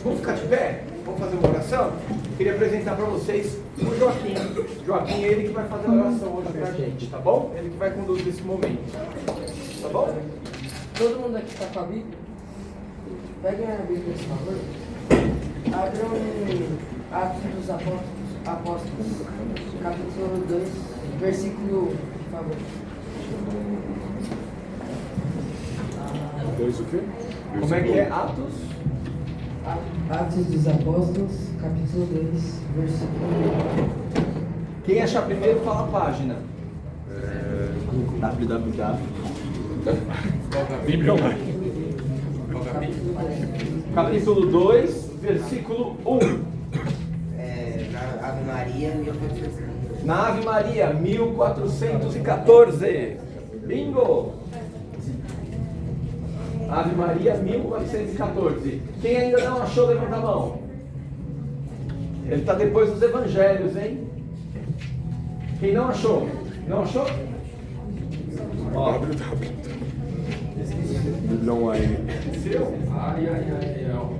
Vamos ficar de pé? Vamos fazer uma oração? Queria apresentar para vocês o Joaquim. Joaquim é ele que vai fazer a oração hoje para a gente, tá bom? Ele que vai conduzir esse momento. Tá bom? Todo mundo aqui está com a Bíblia? Peguem a Bíblia, por favor. Abram em Atos dos Apóstolos, capítulo 2, versículo 1, por favor. 2 o quê? Como é que é? Atos? Atos dos Apóstolos, capítulo 2, versículo 1. Quem achar primeiro, fala a página. www. Bíblia Online. Capítulo 2, versículo 1. Na Ave Maria, 1400. Na Ave Maria, 1414. Bingo! Ave Maria, 1414. Quem ainda não achou, levanta a mão. Ele está depois dos evangelhos, hein? Quem não achou? Não achou? Ó. Bíblia Online. Seu? Ai. Ó.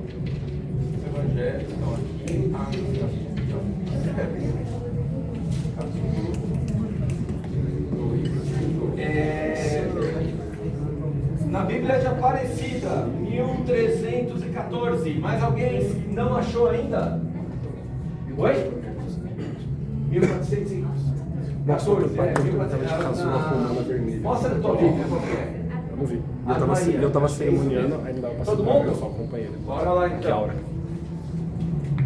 Os evangelhos estão aqui. Na Bíblia de Aparecida, 1314. Mais alguém não achou ainda? Oi? 1414. Mostra a tua Bíblia, qual que é? Eu não vi. Eu estava cerimoniando, aí não dava para Todo citar, mundo? eu só acompanhei. Bora lá Que então. aura.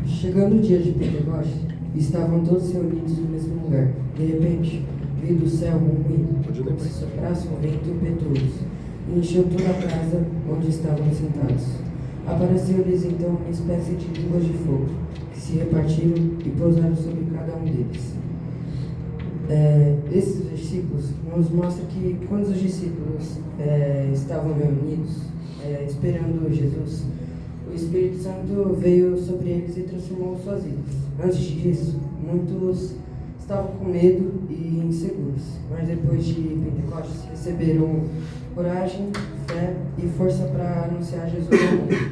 Chegando o dia de Pentecostes, estavam todos reunidos no mesmo lugar. De repente, veio do céu um ruído, como se soprasse um vento impetuoso, e encheu toda a casa onde estavam sentados. Apareceu-lhes então uma espécie de línguas de fogo, que se repartiram e pousaram sobre cada um deles. Esses versículos nos mostram que quando os discípulos estavam reunidos, esperando Jesus, o Espírito Santo veio sobre eles e transformou suas vidas. Antes disso, muitos estavam com medo e inseguros, mas depois de Pentecostes receberam coragem, fé e força para anunciar Jesus ao mundo.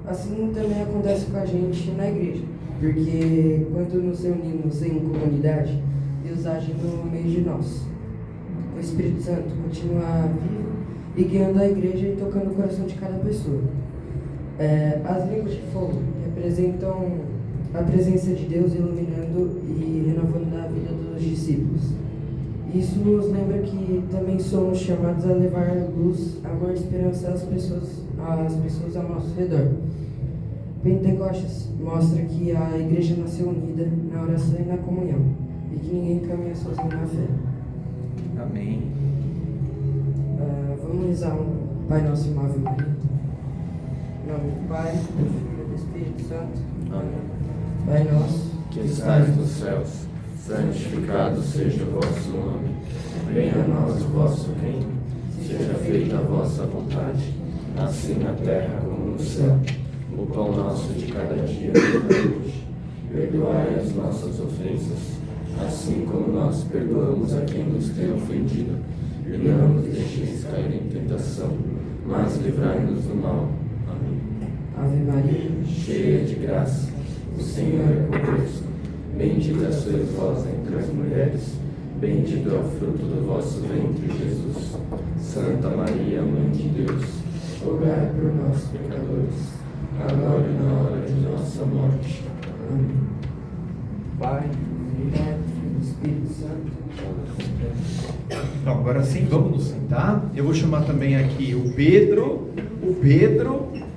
Assim também acontece com a gente na igreja, porque quando nos reunimos em comunidade, Deus age no meio de nós. O Espírito Santo continua vivo e guiando a igreja e tocando o coração de cada pessoa. As línguas de fogo representam a presença de Deus iluminando e renovando a vida dos discípulos. Isso nos lembra que também somos chamados a levar luz, amor e esperança às pessoas ao nosso redor. Pentecostes mostra que a igreja nasceu unida na oração e na comunhão, e que ninguém caminha sozinho na fé. Amém. Vamos rezar um Pai Nosso e uma Ave Maria. Em nome do Pai, do Filho e do Espírito Santo. Amém. Pai Nosso, que estais nos céus, santificado seja o vosso nome. Venha a nós o vosso reino. Seja feita a vossa vontade, assim na terra como no céu. O pão nosso de cada dia nos dai hoje. Perdoai as nossas ofensas, assim como nós perdoamos a quem nos tem ofendido. E não nos deixeis cair em tentação, mas livrai-nos do mal. Amém. Ave Maria, cheia de graça, o Senhor é convosco. Bendita sois vós entre as mulheres, bendito é o fruto do vosso ventre, Jesus. Santa Maria, Mãe de Deus, rogai por nós, pecadores, agora e na hora de nossa morte. Amém. Pai. Filho e Espírito Santo. Então, agora sim, vamos nos sentar. Eu vou chamar também aqui o Pedro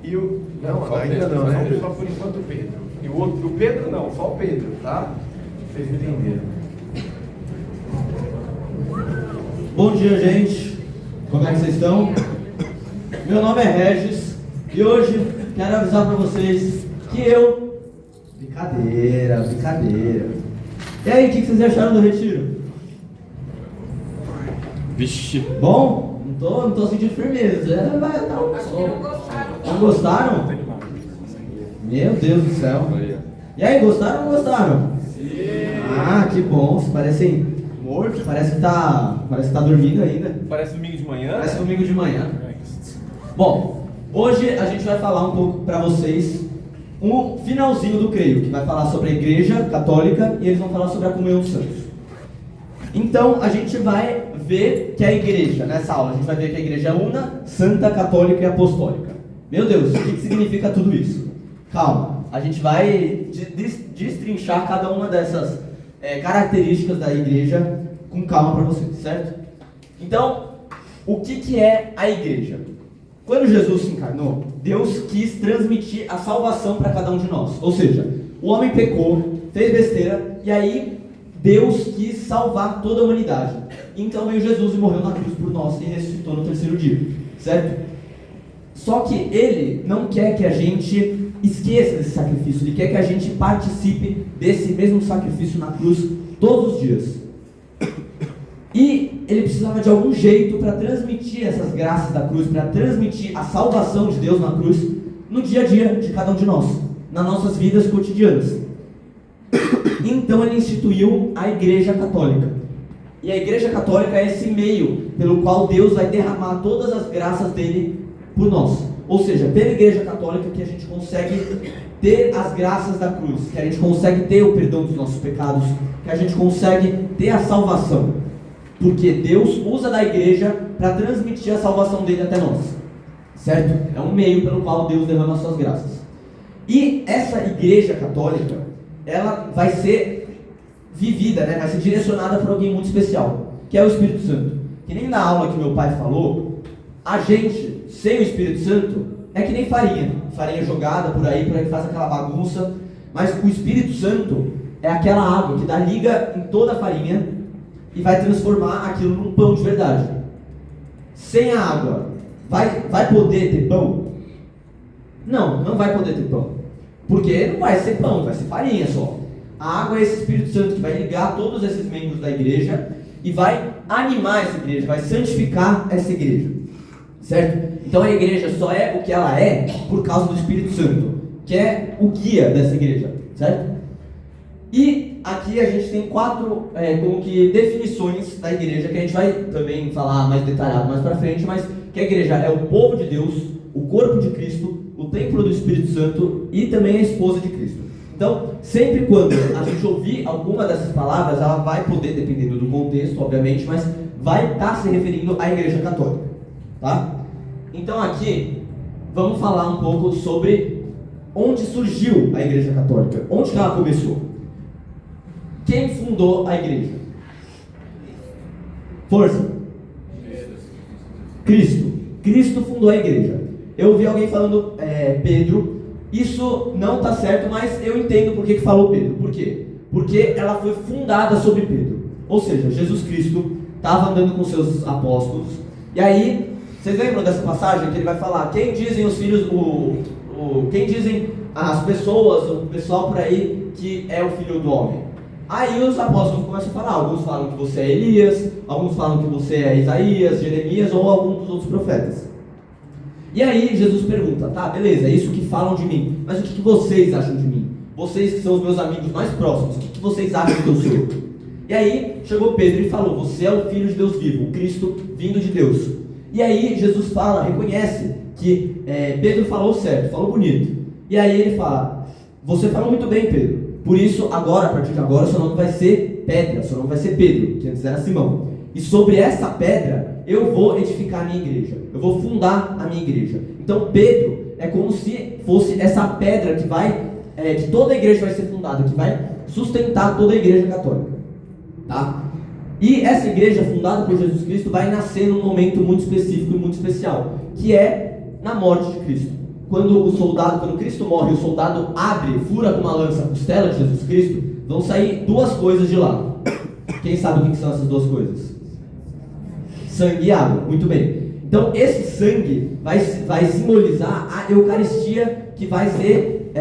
e o... Não, ainda não, só por enquanto o Pedro. E o outro, o Pedro não, só o Pedro, tá? Vocês entenderam. Bom dia, gente. Como é que vocês estão? Meu nome é Regis e hoje quero avisar para vocês que eu... Brincadeira. E aí, o que vocês acharam do retiro? Vixe. Bom? Não tô sentindo firmeza. Vai dar um som. Não gostaram? Meu Deus do céu. E aí, gostaram ou não gostaram? Sim. Ah, que bom. Vocês parecem mortos. Parece que tá dormindo ainda. Parece domingo de manhã? Parece domingo de manhã. Bom, hoje a gente vai falar um pouco para vocês um finalzinho do creio, que vai falar sobre a Igreja Católica e eles vão falar sobre a comunhão dos santos. Então, a gente vai ver que a Igreja, nessa aula, a gente vai ver que a Igreja é una, santa, católica e apostólica. Meu Deus, o que significa tudo isso? Calma, a gente vai destrinchar cada uma dessas características da Igreja com calma para vocês, certo? Então, o que é a Igreja? Quando Jesus se encarnou, Deus quis transmitir a salvação para cada um de nós. Ou seja, o homem pecou, fez besteira, e aí Deus quis salvar toda a humanidade. Então veio Jesus e morreu na cruz por nós e ressuscitou no terceiro dia, certo? Só que Ele não quer que a gente esqueça desse sacrifício, Ele quer que a gente participe desse mesmo sacrifício na cruz todos os dias. E Ele precisava de algum jeito para transmitir essas graças da cruz, para transmitir a salvação de Deus na cruz no dia a dia de cada um de nós, nas nossas vidas cotidianas. Então Ele instituiu a Igreja Católica. E a Igreja Católica é esse meio pelo qual Deus vai derramar todas as graças dele por nós. Ou seja, pela Igreja Católica que a gente consegue ter as graças da cruz, que a gente consegue ter o perdão dos nossos pecados, que a gente consegue ter a salvação. Porque Deus usa da Igreja para transmitir a salvação dele até nós. Certo? É um meio pelo qual Deus derrama as suas graças. E essa Igreja Católica, ela vai ser vivida, né? Vai ser direcionada por alguém muito especial, que é o Espírito Santo. Que nem na aula que meu pai falou, a gente, sem o Espírito Santo, é que nem farinha jogada por aí faz aquela bagunça, mas o Espírito Santo é aquela água que dá liga em toda a farinha e vai transformar aquilo num pão de verdade. Sem a água, vai poder ter pão? Não vai poder ter pão, porque não vai ser pão, vai ser farinha só. A água é esse Espírito Santo que vai ligar todos esses membros da igreja e vai animar essa igreja, vai santificar essa igreja, certo? Então a igreja só é o que ela é por causa do Espírito Santo, que é o guia dessa igreja, certo? E aqui a gente tem 4 como que definições da igreja, que a gente vai também falar mais detalhado mais pra frente, mas que a igreja é o povo de Deus, o corpo de Cristo, o templo do Espírito Santo e também a esposa de Cristo. Então, sempre quando a gente ouvir alguma dessas palavras, ela vai poder, dependendo do contexto, obviamente, mas vai estar se referindo à Igreja Católica, tá? Então aqui, vamos falar um pouco sobre onde surgiu a Igreja Católica, onde que ela começou. Quem fundou a Igreja? Força! Cristo. Cristo fundou a Igreja. Eu ouvi alguém falando Pedro. Isso não está certo, mas eu entendo por que falou Pedro. Por quê? Porque ela foi fundada sobre Pedro. Ou seja, Jesus Cristo estava andando com seus apóstolos. E aí, vocês lembram dessa passagem que ele vai falar? Quem dizem os filhos, quem dizem as pessoas, o pessoal por aí que é o filho do homem? Aí os apóstolos começam a falar. Alguns falam que você é Elias, alguns falam que você é Isaías, Jeremias ou algum dos outros profetas. E aí Jesus pergunta, tá, beleza, é isso que falam de mim, mas o que vocês acham de mim? Vocês que são os meus amigos mais próximos, o que vocês acham que eu sou? E aí chegou Pedro e falou, você é o Filho de Deus vivo, o Cristo vindo de Deus. E aí Jesus fala, reconhece que Pedro falou certo, falou bonito. E aí ele fala, você falou muito bem, Pedro, por isso agora, a partir de agora, seu nome vai ser Pedra, seu nome vai ser Pedro, que antes era Simão. E sobre essa pedra, eu vou edificar a minha igreja. Eu vou fundar a minha igreja. Então Pedro é como se fosse essa pedra que vai, que toda a igreja vai ser fundada, que vai sustentar toda a igreja católica. Tá? E essa igreja fundada por Jesus Cristo vai nascer num momento muito específico e muito especial, que é na morte de Cristo. Quando Cristo morre, o soldado fura com uma lança a costela de Jesus Cristo, vão sair 2 coisas de lá. Quem sabe o que são essas 2 coisas? Sangue e água, muito bem. Então esse sangue vai simbolizar a Eucaristia que vai ser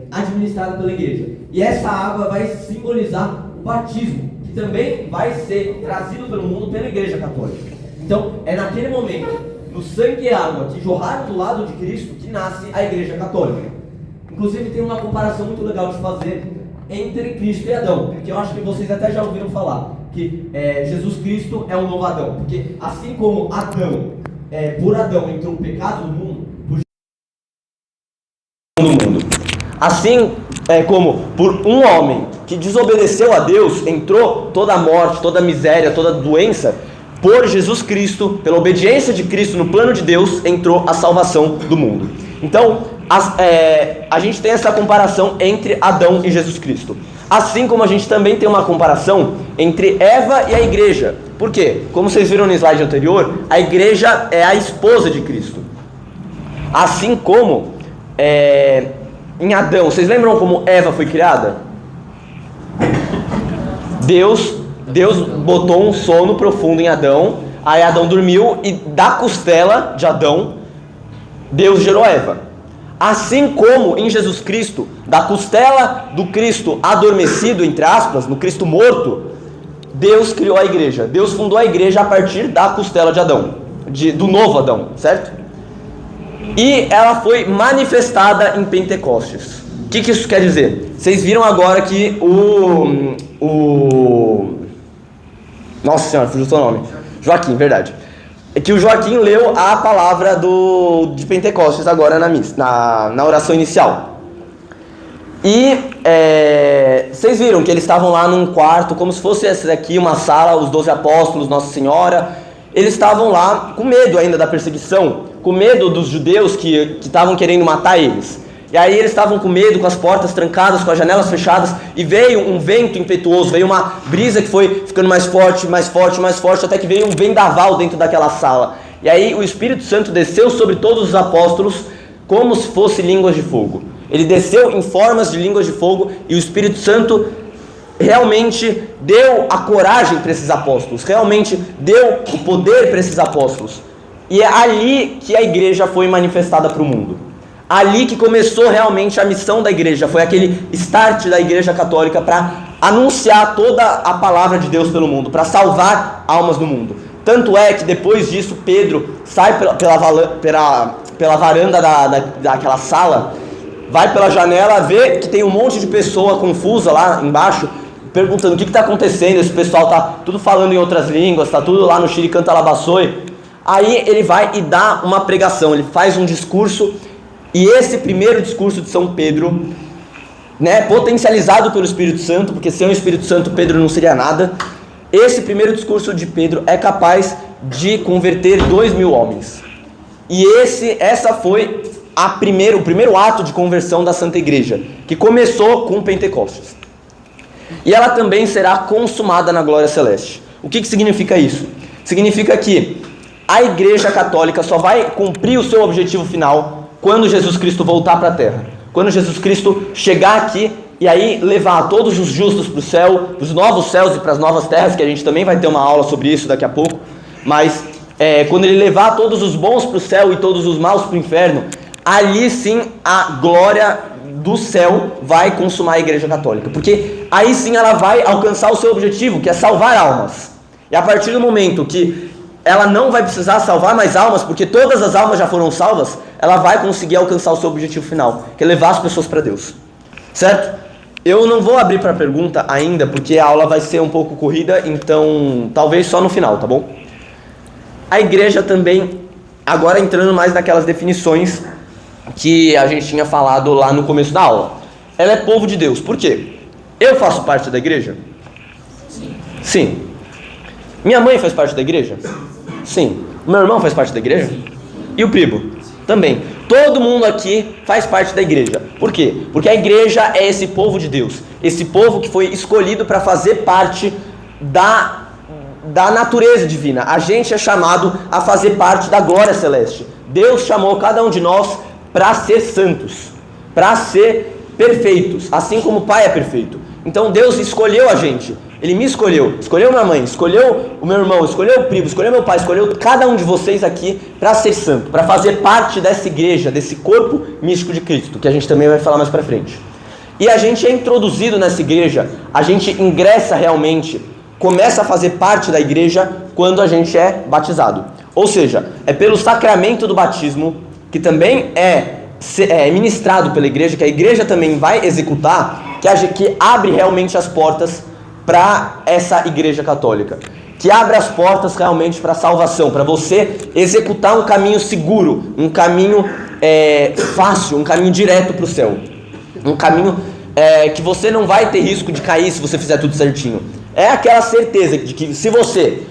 administrada pela igreja. E essa água vai simbolizar o batismo, que também vai ser trazido pelo mundo pela igreja católica. Então é naquele momento, no sangue e água que jorraram do lado de Cristo, que nasce a igreja católica. Inclusive tem uma comparação muito legal de fazer entre Cristo e Adão, que eu acho que vocês até já ouviram falar, que Jesus Cristo é um novo Adão, porque assim como por Adão entrou o pecado no mundo, Assim como por um homem que desobedeceu a Deus, entrou toda a morte, toda a miséria, toda a doença, por Jesus Cristo, pela obediência de Cristo no plano de Deus, entrou a salvação do mundo. Então, a gente tem essa comparação entre Adão e Jesus Cristo. Assim como a gente também tem uma comparação entre Eva e a igreja. Por quê? Como vocês viram no slide anterior, a igreja é a esposa de Cristo. Assim como em Adão, vocês lembram como Eva foi criada? Deus botou um sono profundo em Adão, aí Adão dormiu e da costela de Adão, Deus gerou Eva. Assim como em Jesus Cristo, da costela do Cristo adormecido, entre aspas, no Cristo morto, Deus criou a igreja. Deus fundou a igreja a partir da costela de Adão, do novo Adão, certo? E ela foi manifestada em Pentecostes. O que isso quer dizer? Vocês viram agora que Nossa Senhora, fugiu o seu nome. Joaquim, verdade. É que o Joaquim leu a palavra de Pentecostes agora na oração inicial. E vocês viram que eles estavam lá num quarto, como se fosse essa daqui, uma sala, os 12 apóstolos, Nossa Senhora. Eles estavam lá com medo ainda da perseguição, com medo dos judeus que estavam querendo matar eles. E aí eles estavam com medo, com as portas trancadas, com as janelas fechadas, e veio um vento impetuoso, veio uma brisa que foi ficando mais forte, mais forte, mais forte, até que veio um vendaval dentro daquela sala. E aí o Espírito Santo desceu sobre todos os apóstolos como se fosse línguas de fogo. Ele desceu em formas de línguas de fogo, e o Espírito Santo realmente deu a coragem para esses apóstolos, realmente deu o poder para esses apóstolos. E é ali que a igreja foi manifestada para o mundo. Ali que começou realmente a missão da igreja, foi aquele start da igreja católica para anunciar toda a palavra de Deus pelo mundo, para salvar almas do mundo. Tanto é que depois disso Pedro sai pela varanda daquela sala, vai pela janela, vê que tem um monte de pessoa confusa lá embaixo, perguntando o que está acontecendo, esse pessoal está tudo falando em outras línguas, está tudo lá no Chile canta labaçoi. Aí ele vai e dá uma pregação, ele faz um discurso. E esse primeiro discurso de São Pedro, potencializado pelo Espírito Santo, porque sem o Espírito Santo Pedro não seria nada, esse primeiro discurso de Pedro é capaz de converter 2.000 homens. E essa foi o primeiro ato de conversão da Santa Igreja, que começou com Pentecostes. E ela também será consumada na glória celeste. O que significa isso? Significa que a Igreja Católica só vai cumprir o seu objetivo final quando Jesus Cristo voltar para a terra, quando Jesus Cristo chegar aqui e aí levar todos os justos para o céu, os novos céus e para as novas terras, que a gente também vai ter uma aula sobre isso daqui a pouco, mas quando ele levar todos os bons para o céu e todos os maus para o inferno, ali sim a glória do céu vai consumar a Igreja Católica, porque aí sim ela vai alcançar o seu objetivo, que é salvar almas. E a partir do momento que ela não vai precisar salvar mais almas, porque todas as almas já foram salvas, ela vai conseguir alcançar o seu objetivo final, que é levar as pessoas para Deus, certo? Eu não vou abrir para pergunta ainda, porque a aula vai ser um pouco corrida, então talvez só no final, tá bom? A igreja também, agora entrando mais naquelas definições que a gente tinha falado lá no começo da aula, ela é povo de Deus. Por quê? Eu faço parte da igreja? Sim. Minha mãe faz parte da igreja? Sim. Meu irmão faz parte da igreja? E o primo? Também. Todo mundo aqui faz parte da igreja. Por quê? Porque a igreja é esse povo de Deus. Esse povo que foi escolhido para fazer parte da natureza divina. A gente é chamado a fazer parte da glória celeste. Deus chamou cada um de nós para ser santos, para ser perfeitos, assim como o Pai é perfeito. Então Deus escolheu a gente. Ele me escolheu minha mãe, escolheu o meu irmão, escolheu o primo, escolheu meu pai, escolheu cada um de vocês aqui para ser santo, para fazer parte dessa igreja, desse corpo místico de Cristo, que a gente também vai falar mais para frente. E a gente é introduzido nessa igreja, a gente ingressa realmente, começa a fazer parte da igreja quando a gente é batizado. Ou seja, é pelo sacramento do batismo, que também é ministrado pela igreja, que a igreja também vai executar, que abre realmente as portas para essa igreja católica, que abre as portas realmente para a salvação, para você executar um caminho seguro, um caminho fácil, um caminho direto para o céu. Um caminho que você não vai ter risco de cair se você fizer tudo certinho. É aquela certeza de que se você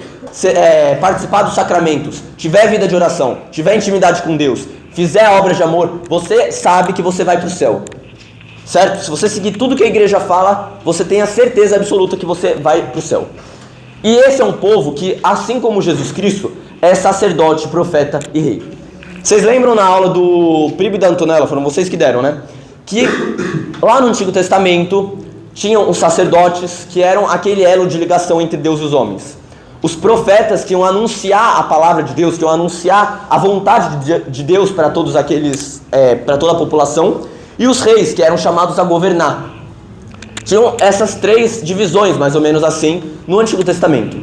participar dos sacramentos, tiver vida de oração, tiver intimidade com Deus, fizer a obra de amor, você sabe que você vai para o céu. Certo? Se você seguir tudo que a igreja fala, você tem a certeza absoluta que você vai para o céu. E esse é um povo que, assim como Jesus Cristo, é sacerdote, profeta e rei. Vocês lembram na aula do Pribo e da Antonella, foram vocês que deram, né? Que lá no Antigo Testamento tinham os sacerdotes, que eram aquele elo de ligação entre Deus e os homens. Os profetas que iam anunciar a palavra de Deus, que iam anunciar a vontade de Deus para todos aqueles, para toda a população. E os reis, que eram chamados a governar. Tinham essas três divisões, mais ou menos assim, no Antigo Testamento.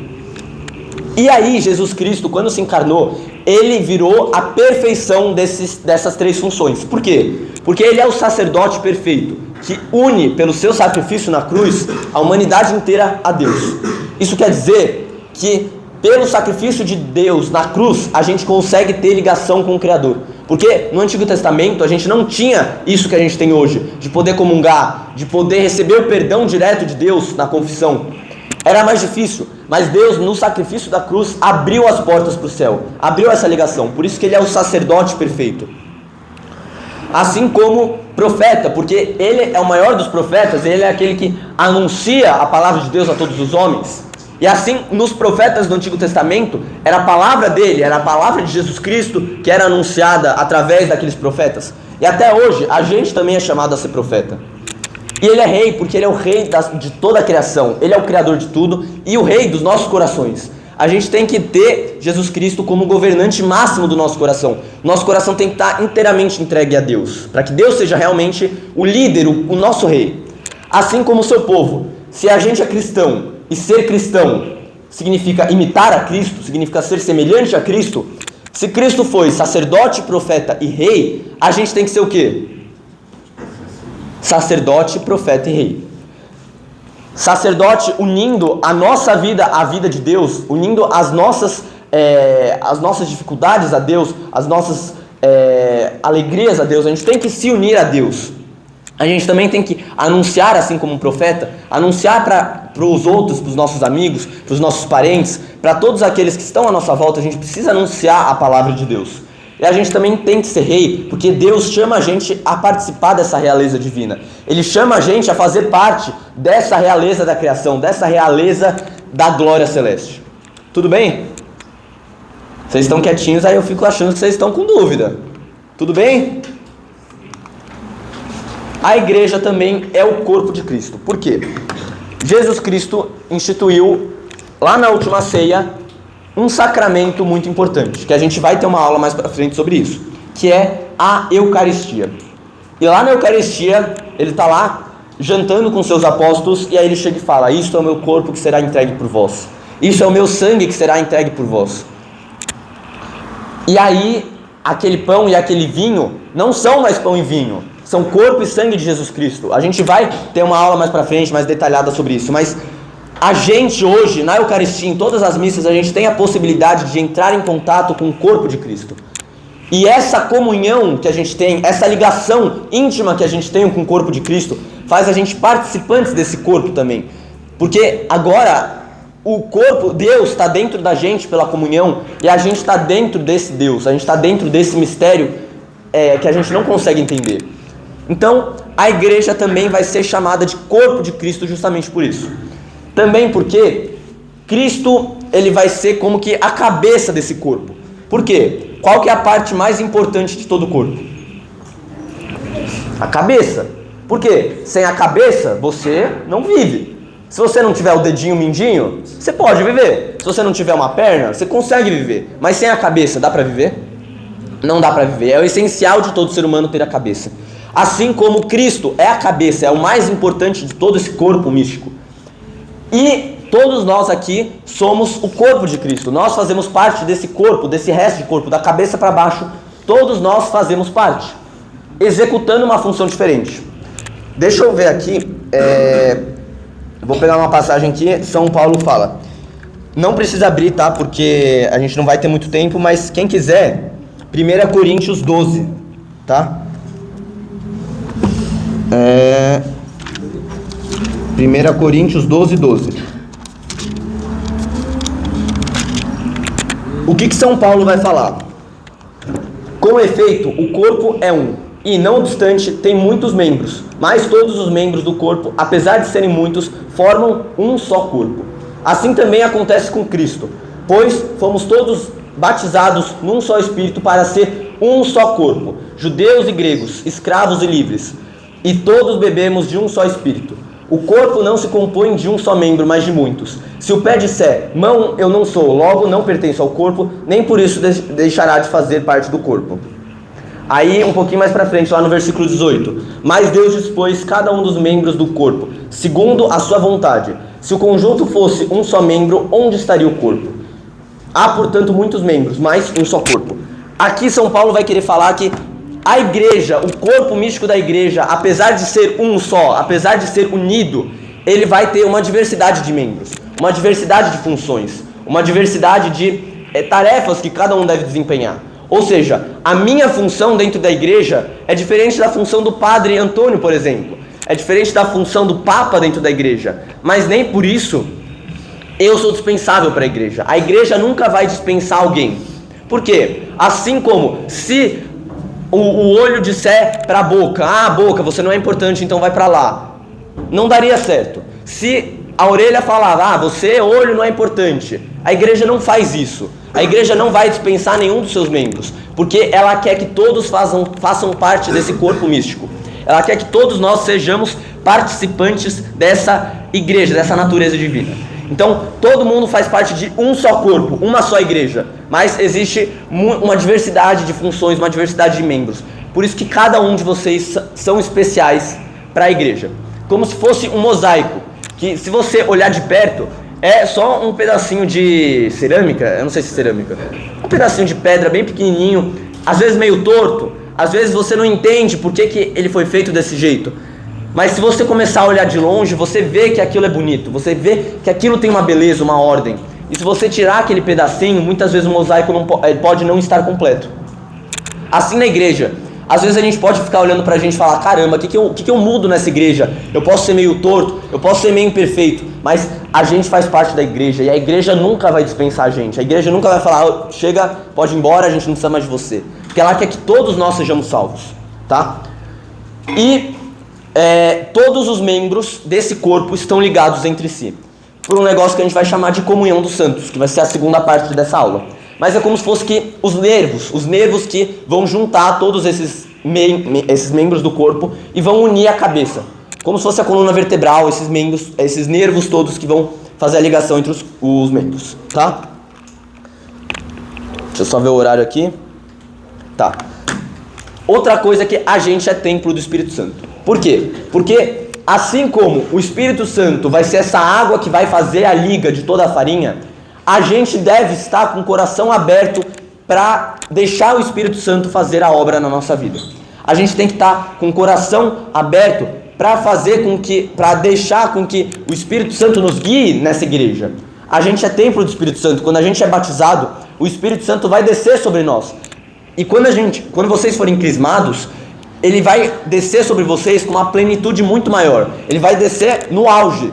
E aí, Jesus Cristo, quando se encarnou, ele virou a perfeição dessas três funções. Por quê? Porque ele é o sacerdote perfeito, que une, pelo seu sacrifício na cruz, a humanidade inteira a Deus. Isso quer dizer que, pelo sacrifício de Deus na cruz, a gente consegue ter ligação com o Criador. Porque no Antigo Testamento a gente não tinha isso que a gente tem hoje, de poder comungar, de poder receber o perdão direto de Deus na confissão. Era mais difícil, mas Deus, no sacrifício da cruz, abriu as portas para o céu, abriu essa ligação. Por isso que ele é o sacerdote perfeito. Assim como profeta, porque ele é o maior dos profetas, ele é aquele que anuncia a palavra de Deus a todos os homens. E assim, nos profetas do Antigo Testamento, era a palavra dele, era a palavra de Jesus Cristo que era anunciada através daqueles profetas. E até hoje, a gente também é chamado a ser profeta. E ele é rei, porque ele é o rei de toda a criação. Ele é o criador de tudo e o rei dos nossos corações. A gente tem que ter Jesus Cristo como governante máximo do nosso coração. Nosso coração tem que estar inteiramente entregue a Deus, para que Deus seja realmente o líder, o nosso rei. Assim como o seu povo. Se a gente é cristão, e ser cristão significa imitar a Cristo, significa ser semelhante a Cristo. Se Cristo foi sacerdote, profeta e rei, a gente tem que ser o quê? Sacerdote, profeta e rei. Sacerdote unindo a nossa vida à vida de Deus, unindo as nossas dificuldades a Deus, as nossas alegrias a Deus. A gente tem que se unir a Deus. A gente também tem que anunciar, assim como um profeta, anunciar para os outros, para os nossos amigos, para os nossos parentes, para todos aqueles que estão à nossa volta. A gente precisa anunciar a palavra de Deus. E a gente também tem que ser rei, porque Deus chama a gente a participar dessa realeza divina. Ele chama a gente a fazer parte dessa realeza da criação, dessa realeza da glória celeste. Tudo bem? Vocês estão quietinhos, aí eu fico achando que vocês estão com dúvida. Tudo bem? A igreja também é o corpo de Cristo. Por quê? Jesus Cristo instituiu, lá na última ceia, um sacramento muito importante, que a gente vai ter uma aula mais pra frente sobre isso, que é a Eucaristia. E lá na Eucaristia, ele está lá, jantando com seus apóstolos, e aí ele chega e fala: isto é o meu corpo que será entregue por vós. Isso é o meu sangue que será entregue por vós. E aí, aquele pão e aquele vinho não são mais pão e vinho, são corpo e sangue de Jesus Cristo. A gente vai ter uma aula mais pra frente, mais detalhada sobre isso. Mas a gente hoje, na Eucaristia, em todas as missas, a gente tem a possibilidade de entrar em contato com o corpo de Cristo. E essa comunhão que a gente tem, essa ligação íntima que a gente tem com o corpo de Cristo, faz a gente participantes desse corpo também. Porque agora o corpo, Deus está dentro da gente pela comunhão, e a gente está dentro desse Deus, a gente está dentro desse mistério que a gente não consegue entender. Então, a igreja também vai ser chamada de corpo de Cristo justamente por isso. Também porque Cristo, ele vai ser como que a cabeça desse corpo. Por quê? Qual que é a parte mais importante de todo o corpo? A cabeça. Por quê? Sem a cabeça, você não vive. Se você não tiver o dedinho mindinho, você pode viver. Se você não tiver uma perna, você consegue viver. Mas sem a cabeça, dá para viver? Não dá para viver. É o essencial de todo ser humano ter a cabeça. Assim como Cristo é a cabeça, é o mais importante de todo esse corpo místico. E todos nós aqui somos o corpo de Cristo. Nós fazemos parte desse corpo, desse resto de corpo, da cabeça para baixo. Todos nós fazemos parte, executando uma função diferente. Deixa eu ver aqui, vou pegar uma passagem aqui. São Paulo fala, não precisa abrir, tá? Porque a gente não vai ter muito tempo, mas quem quiser, 1 Coríntios 12, tá? 1 Coríntios 12:12. O que São Paulo vai falar? Com efeito, o corpo é um, e não obstante tem muitos membros, mas todos os membros do corpo, apesar de serem muitos, formam um só corpo. Assim também acontece com Cristo, pois fomos todos batizados num só Espírito para ser um só corpo, judeus e gregos, escravos e livres, e todos bebemos de um só Espírito. O corpo não se compõe de um só membro, mas de muitos. Se o pé disser, mão eu não sou, logo não pertenço ao corpo, nem por isso deixará de fazer parte do corpo. Aí, um pouquinho mais pra frente, lá no versículo 18. Mas Deus dispôs cada um dos membros do corpo, segundo a sua vontade. Se o conjunto fosse um só membro, onde estaria o corpo? Há, portanto, muitos membros, mas um só corpo. Aqui São Paulo vai querer falar que a igreja, o corpo místico da igreja, apesar de ser um só, apesar de ser unido, ele vai ter uma diversidade de membros, uma diversidade de funções, uma diversidade de tarefas que cada um deve desempenhar. Ou seja, a minha função dentro da igreja é diferente da função do padre Antônio, por exemplo. É diferente da função do Papa dentro da igreja. Mas nem por isso eu sou dispensável para a igreja. A igreja nunca vai dispensar alguém. Por quê? Assim como se o olho disser para a boca, boca, você não é importante, então vai para lá. Não daria certo. Se a orelha falar, você, olho, não é importante. A igreja não faz isso. A igreja não vai dispensar nenhum dos seus membros, porque ela quer que todos façam parte desse corpo místico. Ela quer que todos nós sejamos participantes dessa igreja, dessa natureza divina. Então, todo mundo faz parte de um só corpo, uma só igreja, mas existe uma diversidade de funções, uma diversidade de membros. Por isso que cada um de vocês são especiais para a igreja. Como se fosse um mosaico, que se você olhar de perto, é só um pedacinho de cerâmica, eu não sei se é cerâmica, um pedacinho de pedra bem pequenininho, às vezes meio torto, às vezes você não entende por que ele foi feito desse jeito. Mas se você começar a olhar de longe, você vê que aquilo é bonito, você vê que aquilo tem uma beleza, uma ordem. E se você tirar aquele pedacinho, muitas vezes o mosaico pode não estar completo. Assim na igreja, às vezes a gente pode ficar olhando pra gente e falar, caramba, o que eu mudo nessa igreja? Eu posso ser meio torto, eu posso ser meio imperfeito, mas a gente faz parte da igreja e a igreja nunca vai dispensar a gente. A igreja nunca vai falar, chega, pode ir embora, a gente não precisa mais de você. Porque ela quer que todos nós sejamos salvos, tá? E todos os membros desse corpo estão ligados entre si, por um negócio que a gente vai chamar de comunhão dos santos, que vai ser a segunda parte dessa aula. Mas é como se fosse que os nervos que vão juntar todos esses membros do corpo e vão unir a cabeça. Como se fosse a coluna vertebral, esses nervos todos que vão fazer a ligação entre os membros, tá? Deixa eu só ver o horário aqui. Tá. Outra coisa é que a gente é templo do Espírito Santo. Por quê? Porque assim como o Espírito Santo vai ser essa água que vai fazer a liga de toda a farinha, a gente deve estar com o coração aberto para deixar o Espírito Santo fazer a obra na nossa vida. A gente tem que estar com o coração aberto para deixar com que o Espírito Santo nos guie nessa igreja. A gente é templo do Espírito Santo. Quando a gente é batizado, o Espírito Santo vai descer sobre nós. E quando vocês forem crismados, ele vai descer sobre vocês com uma plenitude muito maior. Ele vai descer no auge.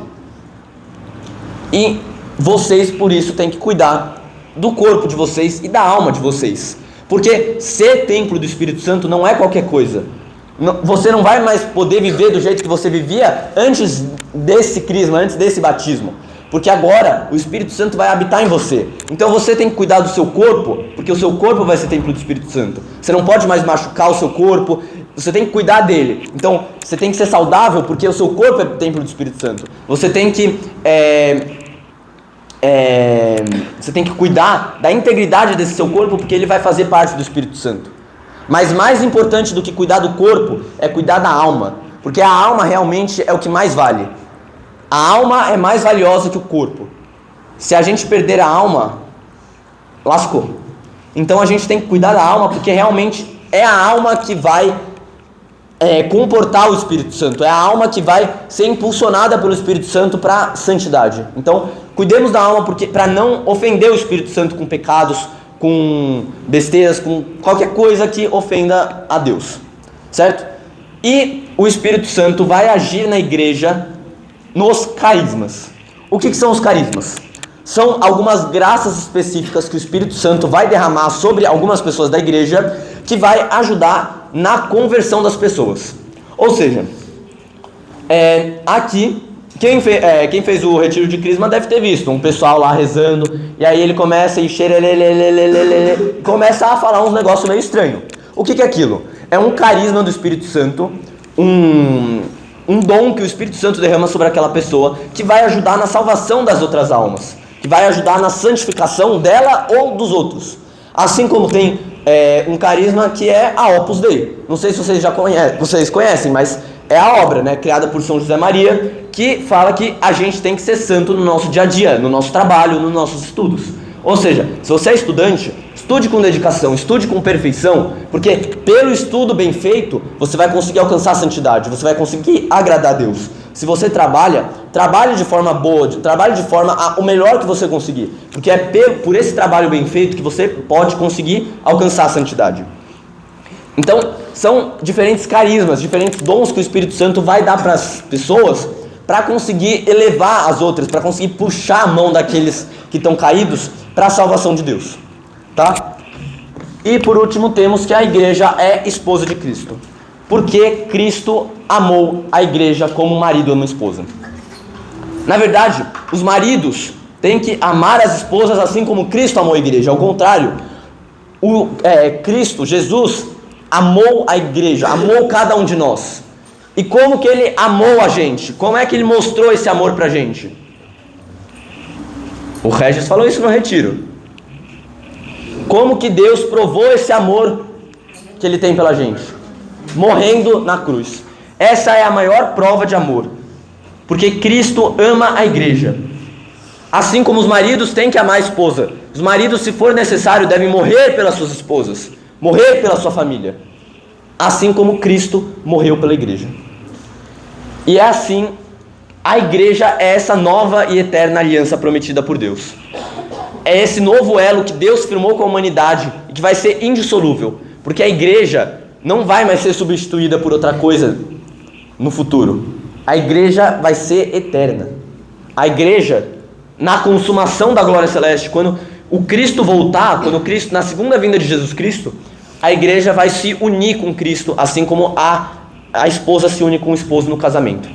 E vocês, por isso, têm que cuidar do corpo de vocês e da alma de vocês. Porque ser templo do Espírito Santo não é qualquer coisa. Você não vai mais poder viver do jeito que você vivia antes desse crisma, antes desse batismo. Porque agora o Espírito Santo vai habitar em você. Então você tem que cuidar do seu corpo, porque o seu corpo vai ser templo do Espírito Santo. Você não pode mais machucar o seu corpo, você tem que cuidar dele. Então você tem que ser saudável, porque o seu corpo é templo do Espírito Santo. Você tem que cuidar da integridade desse seu corpo, porque ele vai fazer parte do Espírito Santo. Mas mais importante do que cuidar do corpo é cuidar da alma, porque a alma realmente é o que mais vale. A alma é mais valiosa que o corpo. Se a gente perder a alma, lascou. Então a gente tem que cuidar da alma, porque realmente é a alma que vai comportar o Espírito Santo. É a alma que vai ser impulsionada pelo Espírito Santo para a santidade. Então cuidemos da alma para não ofender o Espírito Santo com pecados, com besteiras, com qualquer coisa que ofenda a Deus. Certo? E o Espírito Santo vai agir na igreja nos carismas. O que são os carismas? São algumas graças específicas que o Espírito Santo vai derramar sobre algumas pessoas da igreja, que vai ajudar na conversão das pessoas. Ou seja, aqui, quem fez o retiro de Crisma deve ter visto um pessoal lá rezando, e aí ele começa começa a falar uns negócios meio estranhos. O que é aquilo? É um carisma do Espírito Santo, um dom que o Espírito Santo derrama sobre aquela pessoa, que vai ajudar na salvação das outras almas, que vai ajudar na santificação dela ou dos outros. Assim como tem um carisma que é a Opus Dei. Não sei se vocês conhecem, mas é a obra, né, criada por São José Maria, que fala que a gente tem que ser santo no nosso dia a dia, no nosso trabalho, nos nossos estudos. Ou seja, se você é estudante, estude com dedicação, estude com perfeição, porque pelo estudo bem feito, você vai conseguir alcançar a santidade, você vai conseguir agradar a Deus. Se você trabalhe de forma boa, trabalhe de forma o melhor que você conseguir, porque é por esse trabalho bem feito que você pode conseguir alcançar a santidade. Então, são diferentes carismas, diferentes dons que o Espírito Santo vai dar para as pessoas, para conseguir elevar as outras, para conseguir puxar a mão daqueles que estão caídos para a salvação de Deus, tá? E por último temos que a igreja é esposa de Cristo, porque Cristo amou a igreja como o marido ama a esposa. Na verdade, os maridos têm que amar as esposas assim como Cristo amou a igreja. Ao contrário, Cristo, Jesus, amou a igreja, amou cada um de nós. E como que ele amou a gente? Como é que ele mostrou esse amor pra gente? O Regis falou isso no retiro. Como que Deus provou esse amor que ele tem pela gente? Morrendo na cruz. Essa é a maior prova de amor, porque Cristo ama a igreja. Assim como os maridos têm que amar a esposa, os maridos, se for necessário, devem morrer pelas suas esposas, morrer pela sua família, assim como Cristo morreu pela igreja. E é assim, a igreja é essa nova e eterna aliança prometida por Deus. É esse novo elo que Deus firmou com a humanidade e que vai ser indissolúvel, porque a igreja não vai mais ser substituída por outra coisa no futuro. A igreja vai ser eterna. A igreja, na consumação da glória celeste, quando o Cristo voltar, na segunda vinda de Jesus Cristo, a igreja vai se unir com Cristo, assim como a esposa se une com o esposo no casamento,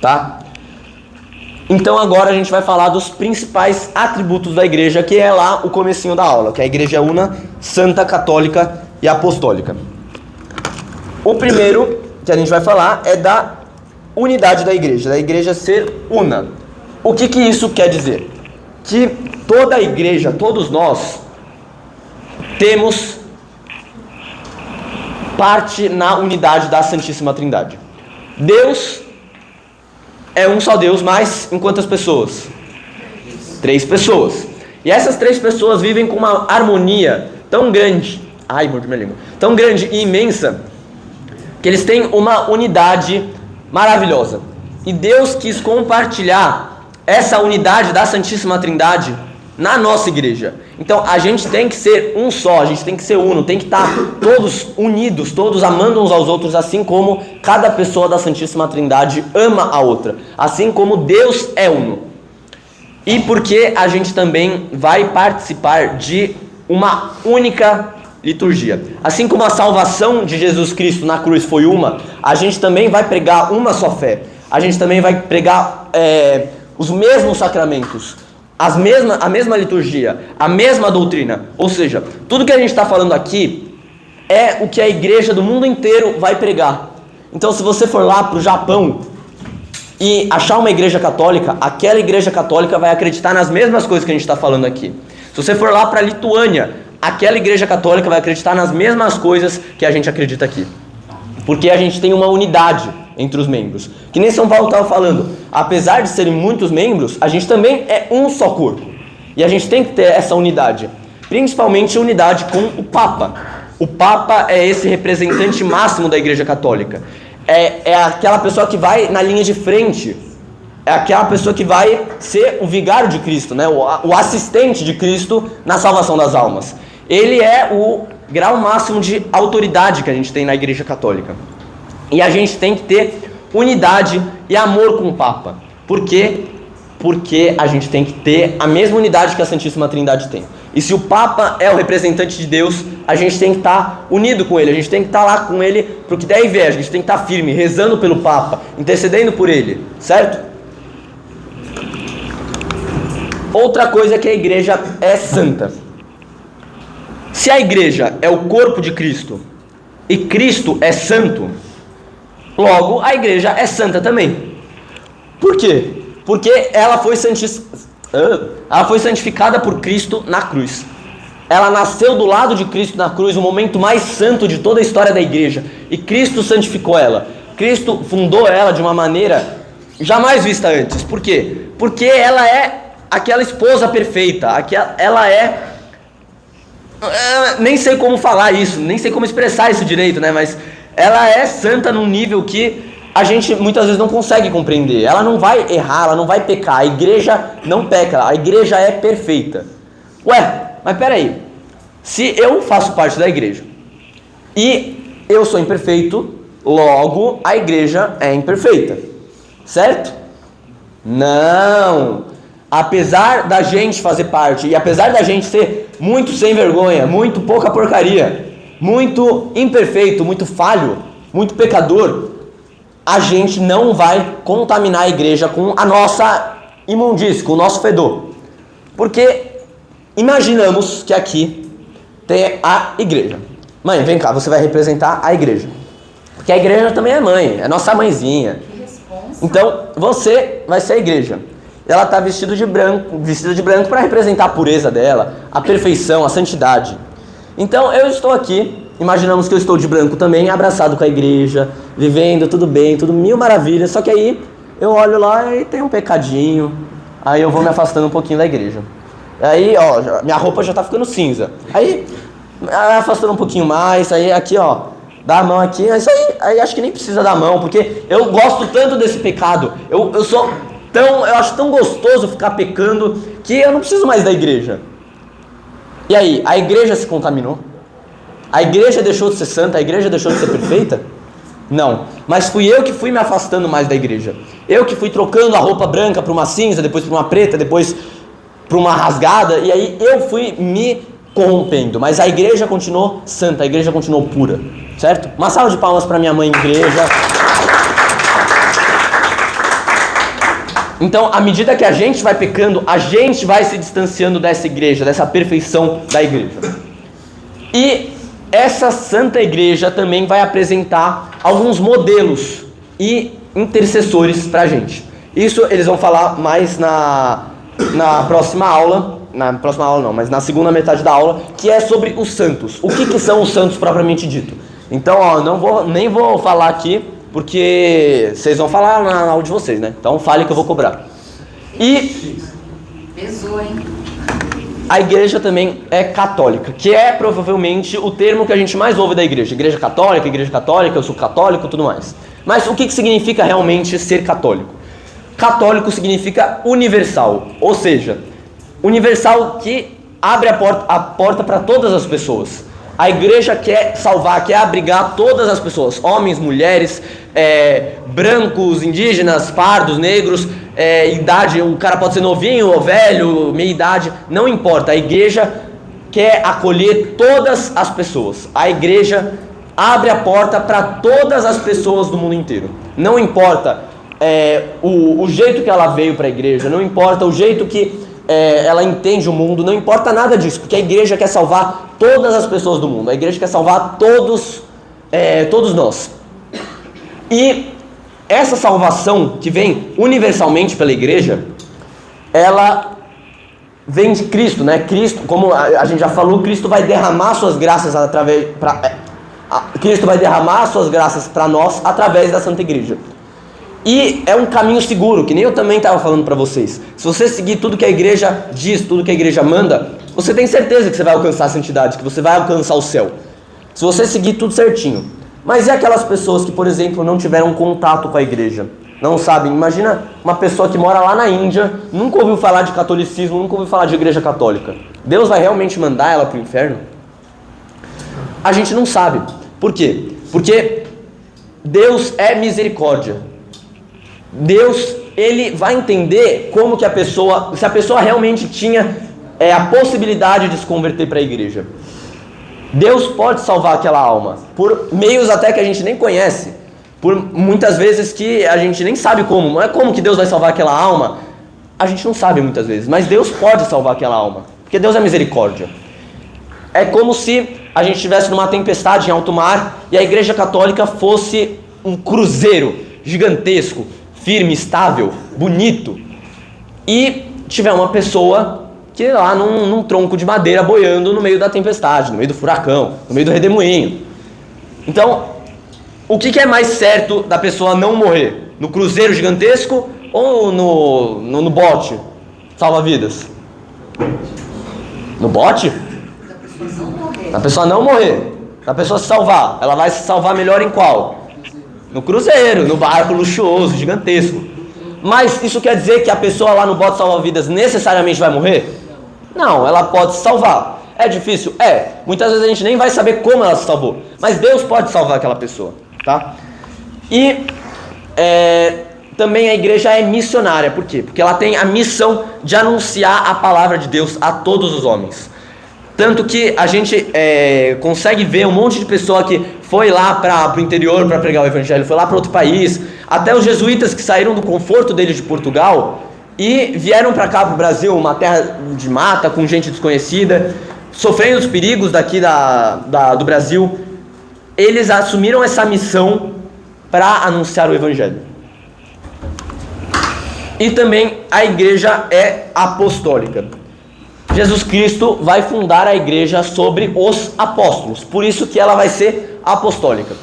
tá? Então agora a gente vai falar dos principais atributos da igreja, que é lá o comecinho da aula, que a igreja é una, santa, católica e apostólica. O primeiro que a gente vai falar é da unidade da igreja ser una. O que isso quer dizer? Que toda a igreja, todos nós, temos parte na unidade da Santíssima Trindade. Deus é um só Deus, mas em quantas pessoas? 3 pessoas. E essas 3 pessoas vivem com uma harmonia tão grande, tão grande e imensa, que eles têm uma unidade maravilhosa. E Deus quis compartilhar essa unidade da Santíssima Trindade na nossa igreja. Então a gente tem que ser um só, a gente tem que ser uno, tem que estar todos unidos, todos amando uns aos outros, assim como cada pessoa da Santíssima Trindade ama a outra, assim como Deus é uno. E porque a gente também vai participar de uma única liturgia. Assim como a salvação de Jesus Cristo na cruz foi uma, a gente também vai pregar uma só fé. A gente também vai pregar os mesmos sacramentos, a mesma liturgia, a mesma doutrina. Ou seja, tudo que a gente está falando aqui é o que a igreja do mundo inteiro vai pregar. Então, se você for lá para o Japão e achar uma igreja católica, aquela igreja católica vai acreditar nas mesmas coisas que a gente está falando aqui. Se você for lá para a Lituânia, aquela igreja católica vai acreditar nas mesmas coisas que a gente acredita aqui. Porque a gente tem uma unidade entre os membros. Que nem São Paulo estava falando, apesar de serem muitos membros, a gente também é um só corpo. E a gente tem que ter essa unidade. Principalmente unidade com o Papa. O Papa é esse representante máximo da Igreja Católica. É aquela pessoa que vai na linha de frente. É aquela pessoa que vai ser o vigário de Cristo, né? O assistente de Cristo na salvação das almas. Ele é o grau máximo de autoridade que a gente tem na Igreja Católica. E a gente tem que ter unidade e amor com o Papa. Por quê? Porque a gente tem que ter a mesma unidade que a Santíssima Trindade tem. E se o Papa é o representante de Deus, a gente tem que estar unido com ele, a gente tem que estar lá com ele para o que der e vier, a gente tem que estar firme, rezando pelo Papa, intercedendo por ele, certo? Outra coisa é que a igreja é santa. Se a igreja é o corpo de Cristo e Cristo é santo, logo a igreja é santa também. Por quê? Porque ela foi santificada por Cristo na cruz. Ela nasceu do lado de Cristo na cruz, o momento mais santo de toda a história da igreja. E Cristo santificou ela. Cristo fundou ela de uma maneira jamais vista antes. Por quê? Porque ela é aquela esposa perfeita. Ela é... nem sei como falar isso, nem sei como expressar isso direito, né? Mas ela é santa num nível que a gente muitas vezes não consegue compreender. Ela não vai errar, ela não vai pecar. A igreja não peca, a igreja é perfeita. Ué, mas peraí. Se eu faço parte da igreja e eu sou imperfeito, logo a igreja é imperfeita. Certo? Não. Apesar da gente fazer parte e apesar da gente ser muito sem vergonha, muito pouca porcaria, muito imperfeito, muito falho, muito pecador, a gente não vai contaminar a igreja com a nossa imundície, com o nosso fedor. Porque imaginamos que aqui tem a igreja. Mãe, vem cá, você vai representar a igreja. Porque a igreja também é mãe, é nossa mãezinha. Então, você vai ser a igreja. Ela está vestida de branco para representar a pureza dela, a perfeição, a santidade. Então, eu estou aqui. Imaginamos que eu estou de branco também, abraçado com a igreja, vivendo tudo bem, tudo mil maravilhas. Só que aí eu olho lá e tem um pecadinho. Aí eu vou me afastando um pouquinho da igreja. Aí, ó, minha roupa já tá ficando cinza. Aí, afastando um pouquinho mais. Aí aqui, ó, dá a mão aqui. Isso aí acho que nem precisa dar a mão, porque eu gosto tanto desse pecado. Eu acho tão gostoso ficar pecando que eu não preciso mais da igreja. E aí, a igreja se contaminou? A igreja deixou de ser santa? A igreja deixou de ser perfeita? Não. Mas fui eu que fui me afastando mais da igreja. Eu que fui trocando a roupa branca para uma cinza, depois para uma preta, depois para uma rasgada. E aí eu fui me corrompendo. Mas a igreja continuou santa, a igreja continuou pura. Certo? Uma salva de palmas para minha mãe igreja. Então, à medida que a gente vai pecando, a gente vai se distanciando dessa igreja, dessa perfeição da igreja. E essa santa igreja também vai apresentar alguns modelos e intercessores para a gente. Isso eles vão falar mais na próxima aula. Na próxima aula não, mas na segunda metade da aula, que é sobre os santos. O que são os santos propriamente dito? Então, ó, nem vou falar aqui, porque vocês vão falar na aula de vocês, né? Então fale que eu vou cobrar. E pesou, hein? a igreja também é católica, que é provavelmente o termo que a gente mais ouve da igreja. Igreja católica, eu sou católico, tudo mais. Mas o que significa realmente ser católico? Católico significa universal, ou seja, universal que abre a porta para todas as pessoas. A igreja quer salvar, quer abrigar todas as pessoas, homens, mulheres, brancos, indígenas, pardos, negros, idade, o cara pode ser novinho ou velho, meia idade, não importa. A igreja quer acolher todas as pessoas. A igreja abre a porta para todas as pessoas do mundo inteiro. Não importa o jeito que ela veio para a igreja, não importa o jeito que ela entende o mundo, não importa nada disso, porque a igreja quer salvar todas as pessoas do mundo, a igreja quer salvar todos nós. E essa salvação que vem universalmente pela igreja, ela vem de Cristo, né? Cristo, como a gente já falou, Cristo vai derramar suas graças Cristo vai derramar suas graças para nós através da Santa Igreja. E é um caminho seguro, que nem eu também estava falando para vocês. Se você seguir tudo que a igreja diz, tudo que a igreja manda, você tem certeza que você vai alcançar a santidade, que você vai alcançar o céu. Se você seguir tudo certinho. Mas e aquelas pessoas que, por exemplo, não tiveram contato com a igreja? Não sabem? Imagina uma pessoa que mora lá na Índia, nunca ouviu falar de catolicismo, nunca ouviu falar de igreja católica. Deus vai realmente mandar ela para o inferno? A gente não sabe. Por quê? Porque Deus é misericórdia. Deus, ele vai entender como que se a pessoa realmente tinha a possibilidade de se converter para a igreja. Deus pode salvar aquela alma, por meios até que a gente nem conhece, por muitas vezes que a gente nem sabe como. Não é como que Deus vai salvar aquela alma, a gente não sabe muitas vezes, mas Deus pode salvar aquela alma, porque Deus é misericórdia. É como se a gente estivesse numa tempestade em alto mar e a igreja católica fosse um cruzeiro gigantesco, firme, estável, bonito, e tiver uma pessoa que lá num tronco de madeira boiando no meio da tempestade, no meio do furacão, no meio do redemoinho. Então, o que é mais certo da pessoa não morrer? No cruzeiro gigantesco ou no bote salva-vidas? No bote? Da pessoa não morrer. Da pessoa se salvar. Ela vai se salvar melhor em qual? No cruzeiro, no barco luxuoso, gigantesco. Mas isso quer dizer que a pessoa lá no bote salva-vidas necessariamente vai morrer? Não, ela pode se salvar. É difícil? É. Muitas vezes a gente nem vai saber como ela se salvou. Mas Deus pode salvar aquela pessoa, tá? E também a igreja é missionária. Por quê? Porque ela tem a missão de anunciar a palavra de Deus a todos os homens. Tanto que a gente consegue ver um monte de pessoa que foi lá para o interior para pregar o evangelho, foi lá para outro país, até os jesuítas que saíram do conforto deles de Portugal e vieram para cá, para o Brasil, uma terra de mata, com gente desconhecida, sofrendo os perigos daqui do Brasil. Eles assumiram essa missão para anunciar o evangelho. E também a igreja é apostólica. Jesus Cristo vai fundar a igreja sobre os apóstolos, por isso que ela vai ser apostólica.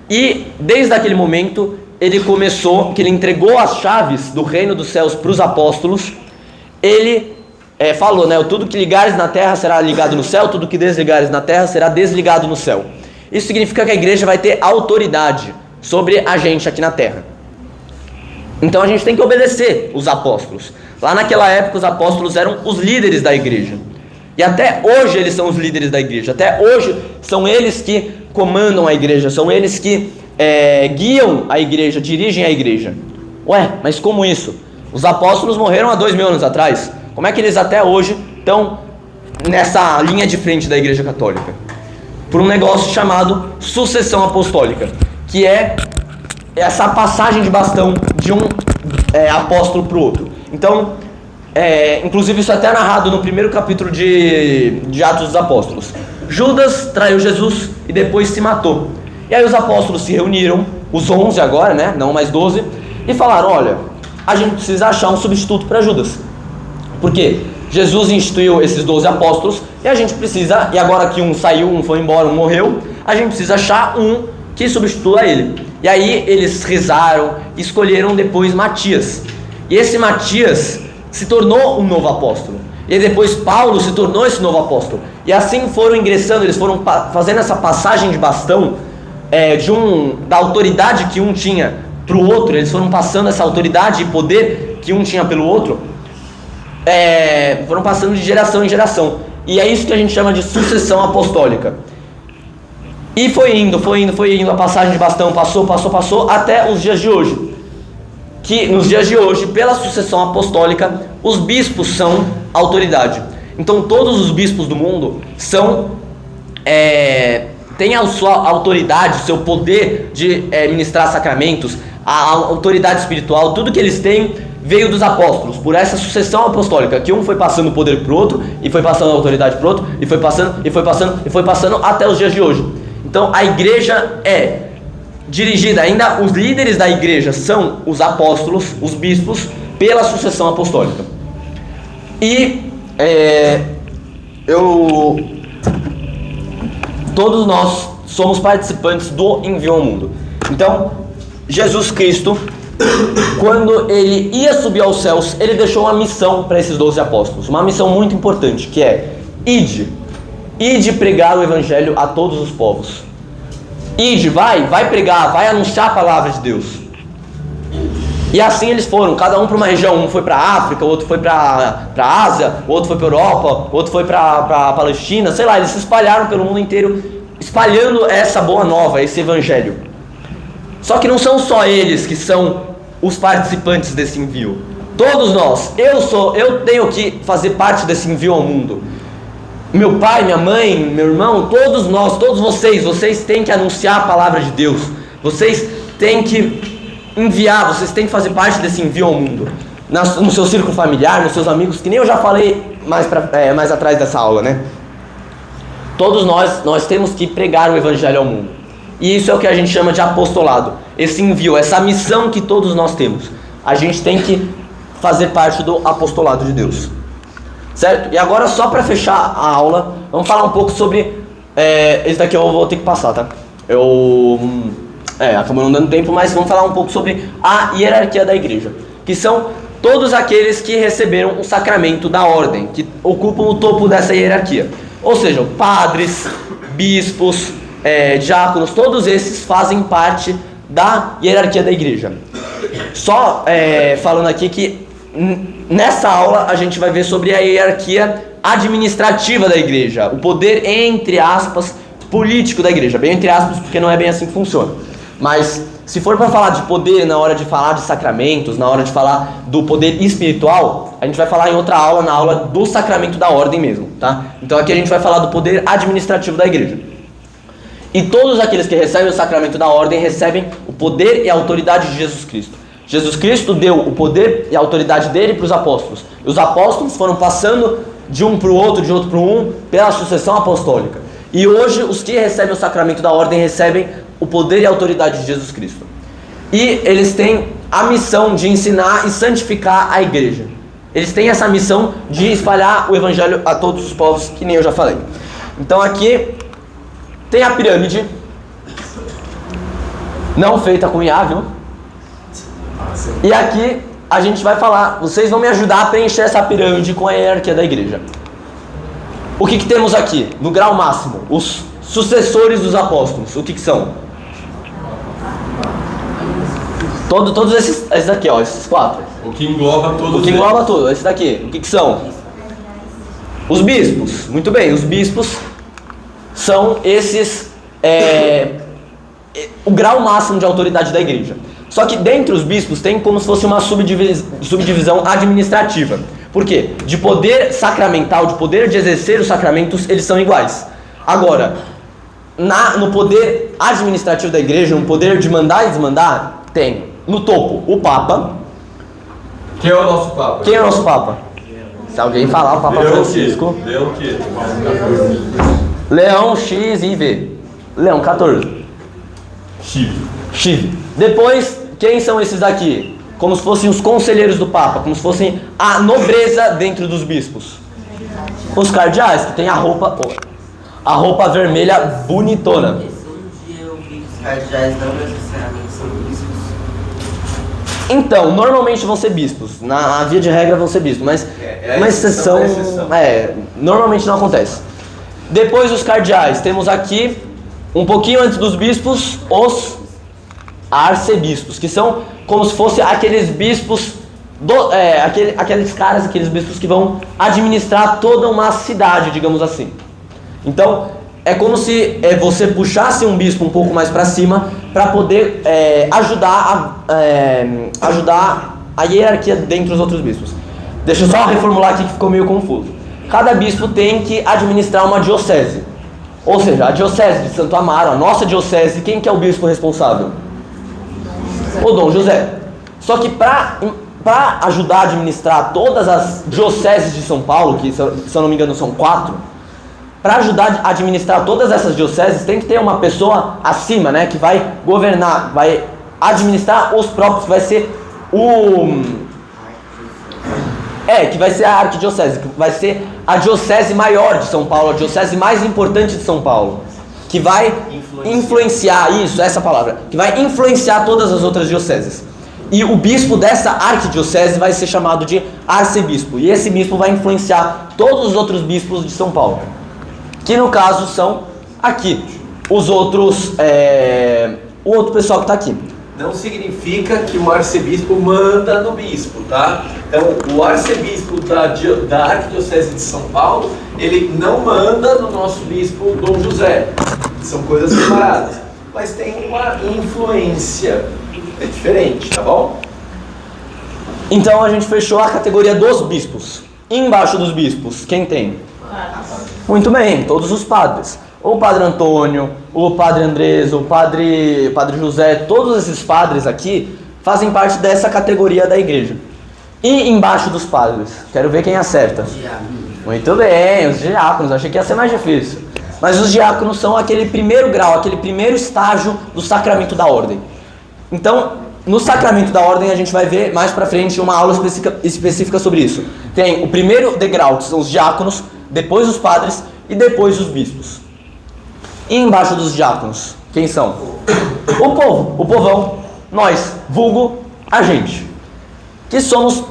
E desde aquele momento ele começou, que ele entregou as chaves do reino dos céus para os apóstolos. Ele falou, né, tudo que ligares na terra será ligado no céu, tudo que desligares na terra será desligado no céu. Isso significa que a igreja vai ter autoridade sobre a gente aqui na terra. Então a gente tem que obedecer os apóstolos. Lá naquela época os apóstolos eram os líderes da igreja. E até hoje eles são os líderes da igreja. Até hoje são eles que comandam a igreja. São eles que guiam a igreja, dirigem a igreja. Ué, mas como isso? Os apóstolos morreram há 2000 anos atrás. Como é que eles até hoje estão nessa linha de frente da igreja católica? Por um negócio chamado sucessão apostólica, que é essa passagem de bastão de um apóstolo para o outro. Então, inclusive isso é até narrado no primeiro capítulo de Atos dos Apóstolos. Judas traiu Jesus e depois se matou. E aí os apóstolos se reuniram, os 11 agora, né, não mais 12, e falaram, olha, a gente precisa achar um substituto para Judas. Por quê? Jesus instituiu esses 12 apóstolos e a gente precisa, e agora que um saiu, um foi embora, um morreu, a gente precisa achar um que substitua ele. E aí eles rezaram e escolheram depois Matias. E esse Matias se tornou um novo apóstolo. E depois Paulo se tornou esse novo apóstolo. E assim foram ingressando, eles foram fazendo essa passagem de bastão da autoridade que um tinha para o outro. Eles foram passando essa autoridade e poder que um tinha pelo outro. Foram passando de geração em geração. E é isso que a gente chama de sucessão apostólica. E foi indo, a passagem de bastão passou, até os dias de hoje. Que nos dias de hoje, pela sucessão apostólica, os bispos são autoridade. Então todos os bispos do mundo têm a sua autoridade, o seu poder de ministrar sacramentos, a autoridade espiritual, tudo que eles têm veio dos apóstolos, por essa sucessão apostólica, que um foi passando o poder para o outro, e foi passando a autoridade para o outro, e foi passando até os dias de hoje. Então a igreja é dirigida, ainda os líderes da igreja são os apóstolos, os bispos, pela sucessão apostólica. E todos nós somos participantes do envio ao mundo. Então Jesus Cristo, quando ele ia subir aos céus, ele deixou uma missão para esses 12 apóstolos, uma missão muito importante, que é ide pregar o evangelho a todos os povos. Ide, vai pregar, vai anunciar a palavra de Deus. E assim eles foram, cada um para uma região. Um foi para a África, o outro foi para a Ásia, o outro foi para a Europa, o outro foi para a Palestina, sei lá, eles se espalharam pelo mundo inteiro, espalhando essa boa nova, esse evangelho. Só que não são só eles que são os participantes desse envio. Todos nós, eu tenho que fazer parte desse envio ao mundo. Meu pai, minha mãe, meu irmão, todos nós, todos vocês têm que anunciar a palavra de Deus. Vocês têm que enviar, vocês têm que fazer parte desse envio ao mundo. No seu círculo familiar, nos seus amigos, que nem eu já falei mais atrás dessa aula, né? Todos nós temos que pregar o evangelho ao mundo. E isso é o que a gente chama de apostolado. Esse envio, essa missão que todos nós temos. A gente tem que fazer parte do apostolado de Deus. Certo? E agora, só para fechar a aula, vamos falar um pouco sobre... esse daqui eu vou ter que passar, tá? Acabou não dando tempo, mas vamos falar um pouco sobre a hierarquia da igreja. Que são todos aqueles que receberam o sacramento da ordem, que ocupam o topo dessa hierarquia. Ou seja, padres, bispos, diáconos, todos esses fazem parte da hierarquia da igreja. Só falando aqui que nessa aula a gente vai ver sobre a hierarquia administrativa da igreja, o poder, entre aspas, político da igreja, bem entre aspas, porque não é bem assim que funciona. Mas se for para falar de poder na hora de falar de sacramentos, na hora de falar do poder espiritual, a gente vai falar em outra aula, na aula do sacramento da ordem mesmo, tá? Então aqui a gente vai falar do poder administrativo da igreja. E todos aqueles que recebem o sacramento da ordem recebem o poder e a autoridade de Jesus Cristo. Jesus Cristo deu o poder e a autoridade dele para os apóstolos. E os apóstolos foram passando de um para o outro, de outro para um, pela sucessão apostólica. E hoje os que recebem o sacramento da ordem recebem o poder e a autoridade de Jesus Cristo. E eles têm a missão de ensinar e santificar a igreja. Eles têm essa missão de espalhar o evangelho a todos os povos, que nem eu já falei. Então aqui tem a pirâmide, não feita com IA, viu? E aqui a gente vai falar, vocês vão me ajudar a preencher essa pirâmide com a hierarquia da igreja. O que temos aqui? No grau máximo, os sucessores dos apóstolos. O que são? Todos esses daqui, ó, esses 4. O que engloba todos. O que engloba tudo, esse daqui. O que são? Os bispos. Muito bem, os bispos são esses... o grau máximo de autoridade da igreja. Só que dentre os bispos tem como se fosse uma subdivisão administrativa. Por quê? De poder sacramental, de poder de exercer os sacramentos, eles são iguais. Agora, no poder administrativo da igreja, no poder de mandar e desmandar, tem no topo o Papa. Quem é o nosso Papa? Quem é o nosso Papa? Se alguém falar, o Papa Francisco. Leão que? Leão X e V. Leão 14. X. Depois, quem são esses daqui? Como se fossem os conselheiros do Papa, como se fossem a nobreza dentro dos bispos. Os cardeais, que tem a roupa vermelha bonitona. Um dia eu vi que os cardeais não necessariamente são bispos. Então, normalmente vão ser bispos. Na via de regra vão ser bispos, mas uma exceção. Normalmente não acontece. Depois dos cardeais, temos aqui, um pouquinho antes dos bispos, os arcebispos, que são como se fossem aqueles bispos, aqueles bispos que vão administrar toda uma cidade, digamos assim. Então, é como se você puxasse um bispo um pouco mais para cima para poder ajudar a hierarquia dentre os outros bispos. Deixa eu só reformular aqui que ficou meio confuso. Cada bispo tem que administrar uma diocese. Ou seja, a diocese de Santo Amaro, a nossa diocese, quem que é o bispo responsável? O Dom José. Só que para ajudar a administrar todas as dioceses de São Paulo, que se eu não me engano são 4, para ajudar a administrar todas essas dioceses, tem que ter uma pessoa acima, né, que vai governar, vai administrar os próprios, que vai ser que vai ser a arquidiocese, que vai ser a diocese maior de São Paulo, a diocese mais importante de São Paulo, que vai influenciar essa palavra, que vai influenciar todas as outras dioceses. E o bispo dessa arquidiocese vai ser chamado de arcebispo, e esse bispo vai influenciar todos os outros bispos de São Paulo, que no caso são aqui, os outros, o outro pessoal que está aqui. Não significa que o arcebispo manda no bispo, tá? Então, o arcebispo da arquidiocese de São Paulo, ele não manda no nosso bispo Dom José. São coisas separadas. mas tem uma influência. É diferente, tá bom? Então a gente fechou a categoria dos bispos. Embaixo dos bispos, quem tem? Muito bem, todos os padres. O padre Antônio, o padre Andrés, o padre José, todos esses padres aqui fazem parte dessa categoria da igreja. E embaixo dos padres? Quero ver quem acerta. Muito bem, os diáconos. Achei que ia ser mais difícil. Mas os diáconos são aquele primeiro grau, aquele primeiro estágio do sacramento da ordem. Então, no sacramento da ordem a gente vai ver mais pra frente uma aula específica sobre isso. Tem o primeiro degrau, que são os diáconos, depois os padres e depois os bispos. E embaixo dos diáconos, quem são? O povo, o povão, nós, vulgo, a gente. Que somos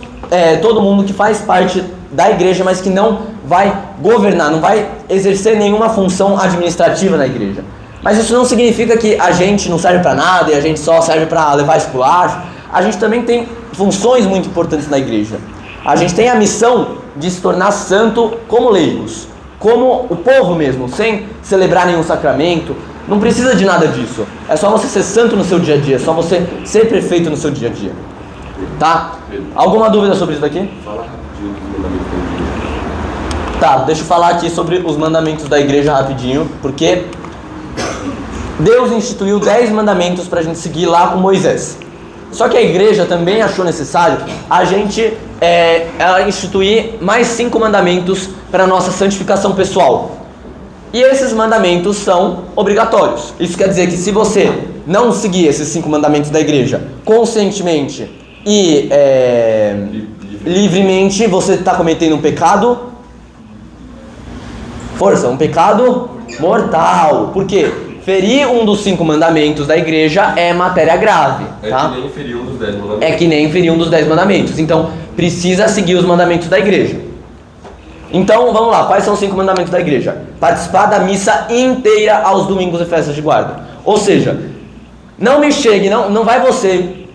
todo mundo que faz parte da igreja, mas que não vai governar, não vai exercer nenhuma função administrativa na igreja. Mas isso não significa que a gente não serve para nada e a gente só serve para levar esculacho. A gente também tem funções muito importantes na igreja. A gente tem a missão de se tornar santo como leigos, como o povo mesmo, sem celebrar nenhum sacramento. Não precisa de nada disso. É só você ser santo no seu dia a dia, é só você ser prefeito no seu dia a dia. Tá? Alguma dúvida sobre isso daqui? Fala rapidinho dos mandamentos da igreja. Tá, deixa eu falar aqui sobre os mandamentos da igreja rapidinho, porque Deus instituiu 10 mandamentos para a gente seguir lá com Moisés. Só que a igreja também achou necessário a gente instituir mais 5 mandamentos para a nossa santificação pessoal. E esses mandamentos são obrigatórios. Isso quer dizer que se você não seguir esses 5 mandamentos da igreja conscientemente e livremente, você está cometendo um pecado. Força, um pecado mortal. Por quê? Ferir um dos 5 mandamentos da igreja é matéria grave, tá? É que nem ferir um dos 10 mandamentos. É que nem ferir um dos 10 mandamentos. Então, precisa seguir os mandamentos da igreja. Então, vamos lá. Quais são os 5 mandamentos da igreja? Participar da missa inteira aos domingos e festas de guarda. Ou seja, não me chegue, não vai você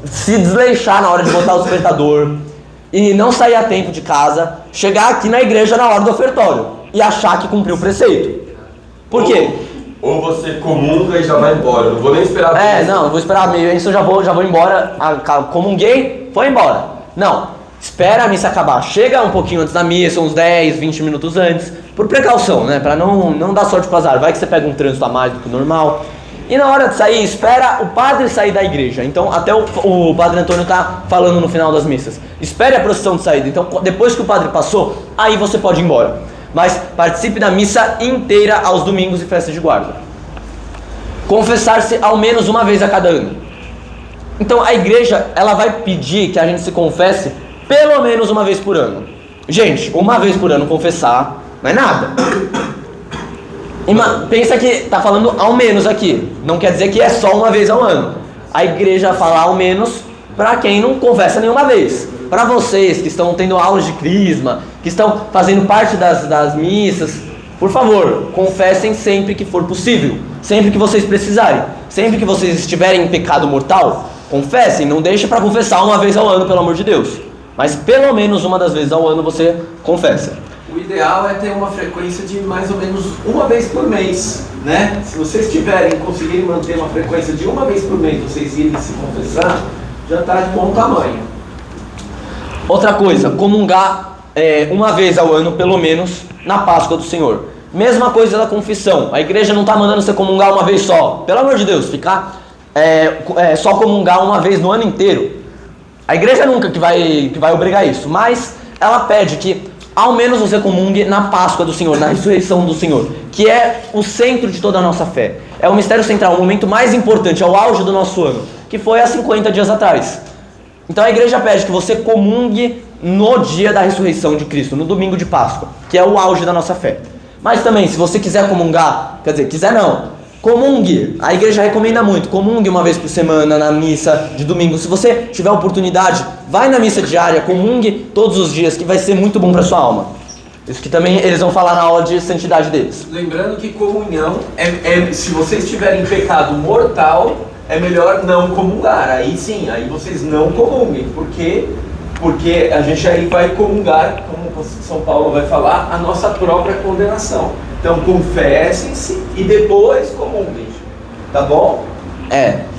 se desleixar na hora de botar o despertador e não sair a tempo de casa, chegar aqui na igreja na hora do ofertório e achar que cumpriu o preceito. Por quê? Ou você comunga e já vai embora. Eu não vou nem esperar. Não, eu vou esperar meio isso, eu já vou embora. Comunguei, foi embora. Não, espera a missa acabar. Chega um pouquinho antes da missa, uns 10, 20 minutos antes, por precaução, né? Pra não dar sorte pro azar. Vai que você pega um trânsito a mais do que o normal. E na hora de sair, espera o padre sair da igreja. Então, até o padre Antônio tá falando no final das missas. Espere a procissão de saída. Então, depois que o padre passou, aí você pode ir embora. Mas participe da missa inteira aos domingos e festas de guarda. Confessar-se ao menos uma vez a cada ano. Então a igreja, ela vai pedir que a gente se confesse pelo menos uma vez por ano. Gente, uma vez por ano confessar não é nada. Pensa que tá falando ao menos aqui. Não quer dizer que é só uma vez ao ano. A igreja fala ao menos para quem não confessa nenhuma vez. Para vocês que estão tendo aulas de crisma, que estão fazendo parte das missas, por favor, confessem sempre que for possível, sempre que vocês precisarem, sempre que vocês estiverem em pecado mortal, confessem, não deixe para confessar uma vez ao ano, pelo amor de Deus, mas pelo menos uma das vezes ao ano você confessa. O ideal é ter uma frequência de mais ou menos uma vez por mês, né? Se vocês conseguirem manter uma frequência de uma vez por mês, vocês irem se confessar, já está de bom tamanho. Outra coisa, comungar uma vez ao ano, pelo menos, na Páscoa do Senhor. Mesma coisa da confissão. A igreja não está mandando você comungar uma vez só. Pelo amor de Deus, ficar só comungar uma vez no ano inteiro. A igreja nunca que vai obrigar isso. Mas ela pede que ao menos você comungue na Páscoa do Senhor, na ressurreição do Senhor, que é o centro de toda a nossa fé. É o mistério central, o momento mais importante, é o auge do nosso ano, que foi há 50 dias atrás. Então a igreja pede que você comungue no dia da ressurreição de Cristo, no domingo de Páscoa, que é o auge da nossa fé. Mas também, se você quiser comungar, quiser não, comungue. A igreja recomenda muito, comungue uma vez por semana na missa de domingo. Se você tiver oportunidade, vai na missa diária, comungue todos os dias, que vai ser muito bom para sua alma. Isso que também eles vão falar na aula de santidade deles. Lembrando que comunhão, se vocês tiverem pecado mortal, é melhor não comungar. Aí sim, aí vocês não comunguem, porque a gente aí vai comungar, como São Paulo vai falar, a nossa própria condenação. Então confessem-se e depois comunguem. Tá bom?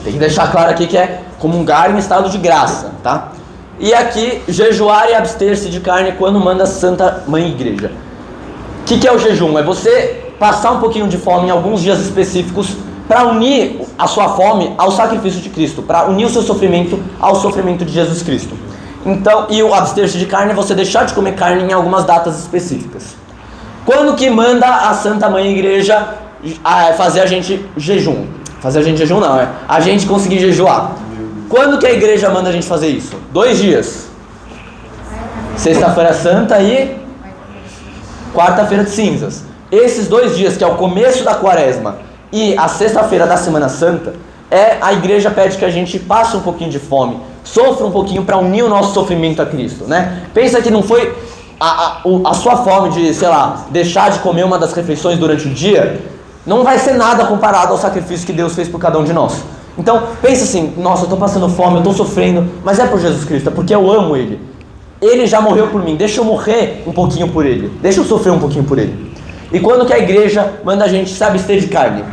Tem que deixar claro aqui que é comungar em estado de graça, tá? E aqui, jejuar e abster-se de carne quando manda a Santa Mãe Igreja. O que é o jejum? É você passar um pouquinho de fome em alguns dias específicos para unir a sua fome ao sacrifício de Cristo, para unir o seu sofrimento ao sofrimento de Jesus Cristo. Então, e o abster-se de carne é você deixar de comer carne em algumas datas específicas. Quando que manda a Santa Mãe Igreja fazer a gente jejum? Fazer a gente jejum não, a gente conseguir jejuar. Quando que a igreja manda a gente fazer isso? 2 dias. Sexta-feira Santa e quarta-feira de cinzas. Esses 2 dias, que é o começo da quaresma e a sexta-feira da Semana Santa, a igreja pede que a gente passe um pouquinho de fome, sofra um pouquinho para unir o nosso sofrimento a Cristo, né? Pensa que não foi a sua fome de, sei lá, deixar de comer uma das refeições durante o dia, não vai ser nada comparado ao sacrifício que Deus fez por cada um de nós. Então, pensa assim, nossa, eu estou passando fome, eu estou sofrendo, mas é por Jesus Cristo, é porque eu amo Ele. Ele já morreu por mim, deixa eu morrer um pouquinho por Ele, deixa eu sofrer um pouquinho por Ele. E quando que a igreja manda a gente se abster de carne?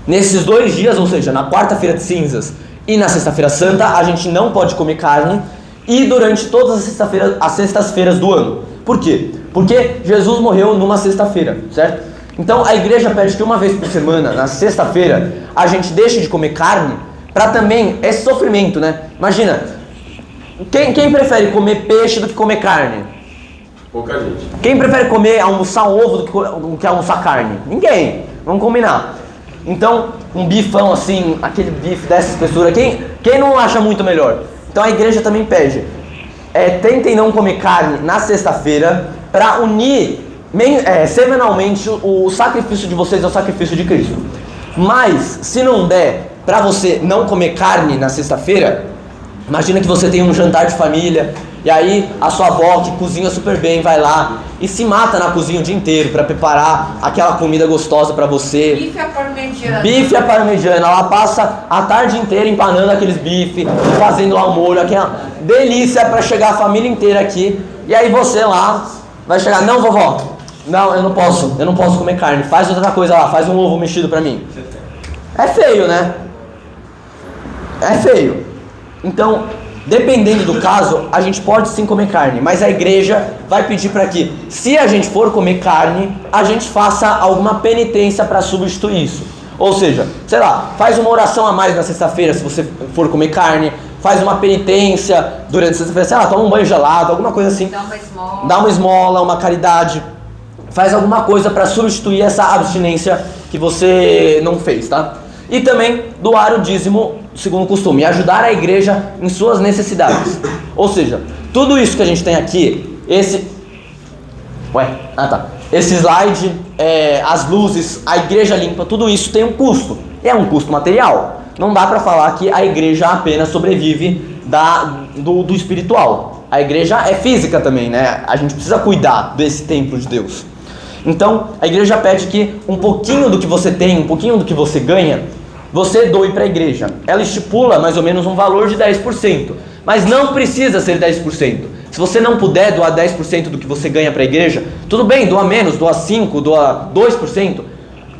Nesses 2 dias, ou seja, na quarta-feira de cinzas e na sexta-feira santa, a gente não pode comer carne, e durante todas as sextas-feiras do ano. Por quê? Porque Jesus morreu numa sexta-feira, certo? Então a igreja pede que uma vez por semana, na sexta-feira, a gente deixe de comer carne, para também, esse sofrimento, né? Imagina, quem prefere comer peixe do que comer carne? Pouca gente. Quem prefere almoçar um ovo do que almoçar carne? Ninguém, vamos combinar. Então, um bifão assim, aquele bife dessa espessura, quem não acha muito melhor? Então a igreja também pede, tentem não comer carne na sexta-feira, para unir semanalmente o sacrifício de vocês ao sacrifício de Cristo. Mas, se não der para você não comer carne na sexta-feira, imagina que você tem um jantar de família, e aí a sua avó, que cozinha super bem, vai lá e se mata na cozinha o dia inteiro para preparar aquela comida gostosa para você. Bife à parmegiana. Bife à parmegiana. Ela passa a tarde inteira empanando aqueles bifes, fazendo lá o molho, aquela delícia para chegar a família inteira aqui. E aí você lá vai chegar, não, vovó, não, eu não posso comer carne, faz outra coisa lá, faz um ovo mexido para mim. É feio, né? É feio. Então, dependendo do caso, a gente pode sim comer carne, mas a igreja vai pedir para que, se a gente for comer carne, a gente faça alguma penitência para substituir isso. Ou seja, sei lá, faz uma oração a mais na sexta-feira se você for comer carne, faz uma penitência durante a sexta-feira, sei lá, toma um banho gelado, alguma coisa assim. Dá uma esmola, uma caridade, faz alguma coisa para substituir essa abstinência que você não fez, tá? E também doar o dízimo segundo o costume, ajudar a igreja em suas necessidades. Ou seja, tudo isso que a gente tem aqui, esse slide, as luzes, a igreja limpa, tudo isso tem um custo. É um custo material. Não dá para falar que a igreja apenas sobrevive do espiritual. A igreja é física também, né? A gente precisa cuidar desse templo de Deus. Então, a igreja pede que um pouquinho do que você tem, um pouquinho do que você ganha, você doe para a igreja. Ela estipula mais ou menos um valor de 10%, mas não precisa ser 10%. Se você não puder doar 10% do que você ganha para a igreja, tudo bem, doa menos, doa 5%, doa 2%.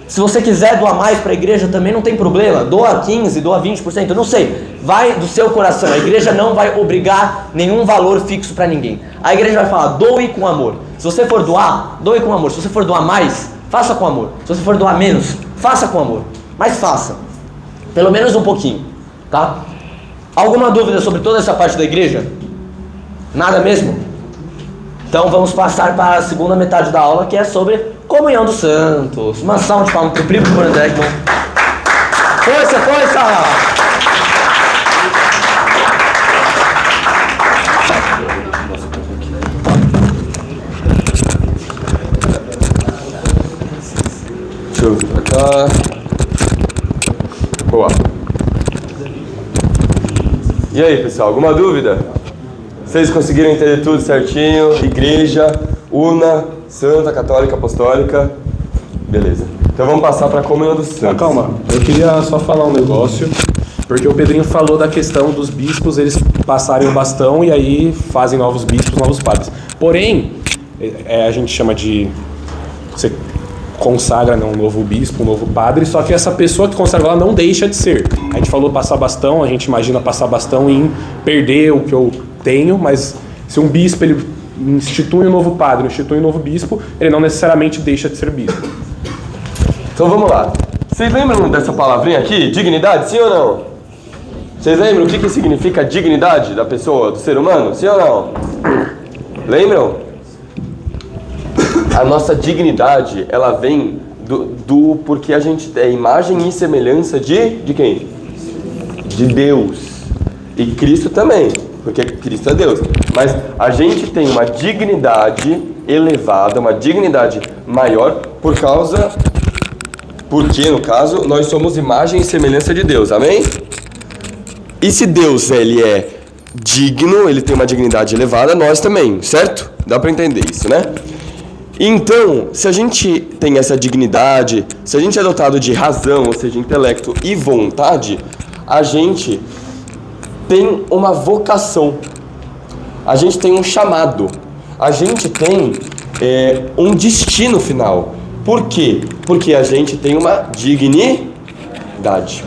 Se você quiser doar mais para a igreja, também não tem problema, doa 15%, doa 20%, não sei, vai do seu coração. A igreja não vai obrigar nenhum valor fixo para ninguém. A igreja vai falar, doe com amor. Se você for doar, doe com amor. Se você for doar mais, faça com amor. Se você for doar menos, faça com amor. Mas faça, pelo menos um pouquinho, tá? Alguma dúvida sobre toda essa parte da igreja? Nada mesmo? Então vamos passar para a segunda metade da aula, que é sobre comunhão dos santos. Uma salva de palmas para o primo do André. Força, força! Deixa eu vir pra cá. Boa. E aí, pessoal, alguma dúvida? Vocês conseguiram entender tudo certinho? Igreja, una, santa, católica, apostólica. Beleza. Então vamos passar para a comunhão dos santos. Calma, eu queria só falar um negócio, porque o Pedrinho falou da questão dos bispos, eles passarem o bastão e aí fazem novos bispos, novos padres. Porém, a gente chama de... consagra, né, um novo bispo, um novo padre, só que essa pessoa que consagra ela não deixa de ser. A gente falou passar bastão, a gente imagina passar bastão em perder o que eu tenho, mas se um bispo ele institui um novo padre, institui um novo bispo, ele não necessariamente deixa de ser bispo. Então vamos lá. Vocês lembram dessa palavrinha aqui? Dignidade, sim ou não? Vocês lembram o que significa dignidade da pessoa, do ser humano? Sim ou não? Lembram? A nossa dignidade, ela vem do porque a gente é imagem e semelhança de quem? De Deus. E Cristo também, porque Cristo é Deus. Mas a gente tem uma dignidade elevada, uma dignidade maior porque, no caso, nós somos imagem e semelhança de Deus, amém? E se Deus, ele é digno, ele tem uma dignidade elevada, nós também, certo? Dá pra entender isso, né? Então, se a gente tem essa dignidade, se a gente é dotado de razão, ou seja, intelecto e vontade, a gente tem uma vocação, a gente tem um chamado, a gente tem um destino final. Por quê? Porque a gente tem uma dignidade.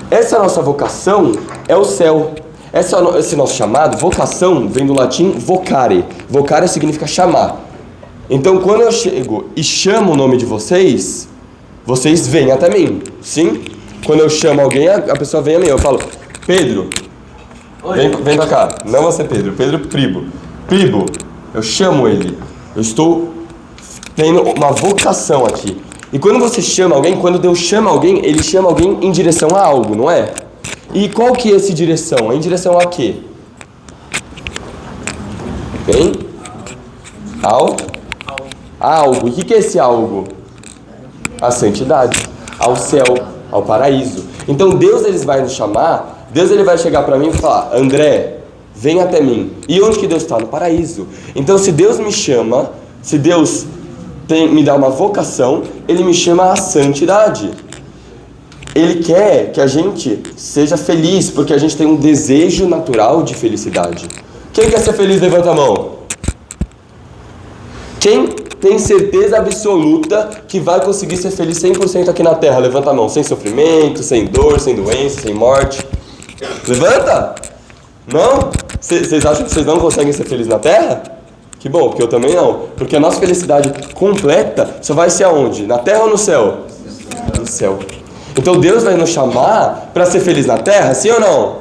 Essa nossa vocação é o céu. Esse nosso chamado, vocação, vem do latim vocare. Vocare significa chamar. Então, quando eu chego e chamo o nome de vocês, vocês vêm até mim, sim? Quando eu chamo alguém, a pessoa vem a mim. Eu falo, Pedro, vem pra cá. Não você, Pedro. Pedro Pribo. Pribo, eu chamo ele. Eu estou tendo uma vocação aqui. E quando você chama alguém, quando Deus chama alguém, Ele chama alguém em direção a algo, não é? E qual que é essa direção? É em direção a quê? Bem? Algo. E o que é esse algo? A santidade, ao céu, ao paraíso. Então Deus ele vai nos chamar, Deus ele vai chegar para mim e falar, André, vem até mim. E onde que Deus está? No paraíso. Então se Deus me chama, se Deus me dá uma vocação, Ele me chama à santidade. Ele quer que a gente seja feliz, porque a gente tem um desejo natural de felicidade. Quem quer ser feliz, levanta a mão. Quem tem certeza absoluta que vai conseguir ser feliz 100% aqui na Terra? Levanta a mão. Sem sofrimento, sem dor, sem doença, sem morte. Levanta! Não? Vocês acham que vocês não conseguem ser felizes na Terra? Que bom, porque eu também não. Porque a nossa felicidade completa só vai ser aonde? Na Terra ou no céu? No céu. Então Deus vai nos chamar para ser feliz na Terra, sim ou não?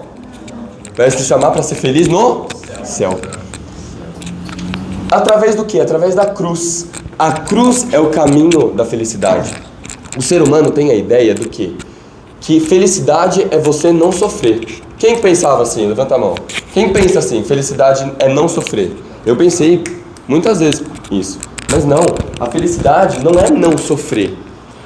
Vai nos chamar para ser feliz no céu. Através do quê? Através da cruz. A cruz é o caminho da felicidade. O ser humano tem a ideia do quê? Que felicidade é você não sofrer. Quem pensava assim? Levanta a mão. Quem pensa assim? Felicidade é não sofrer. Eu pensei muitas vezes isso. Mas não, a felicidade não é não sofrer.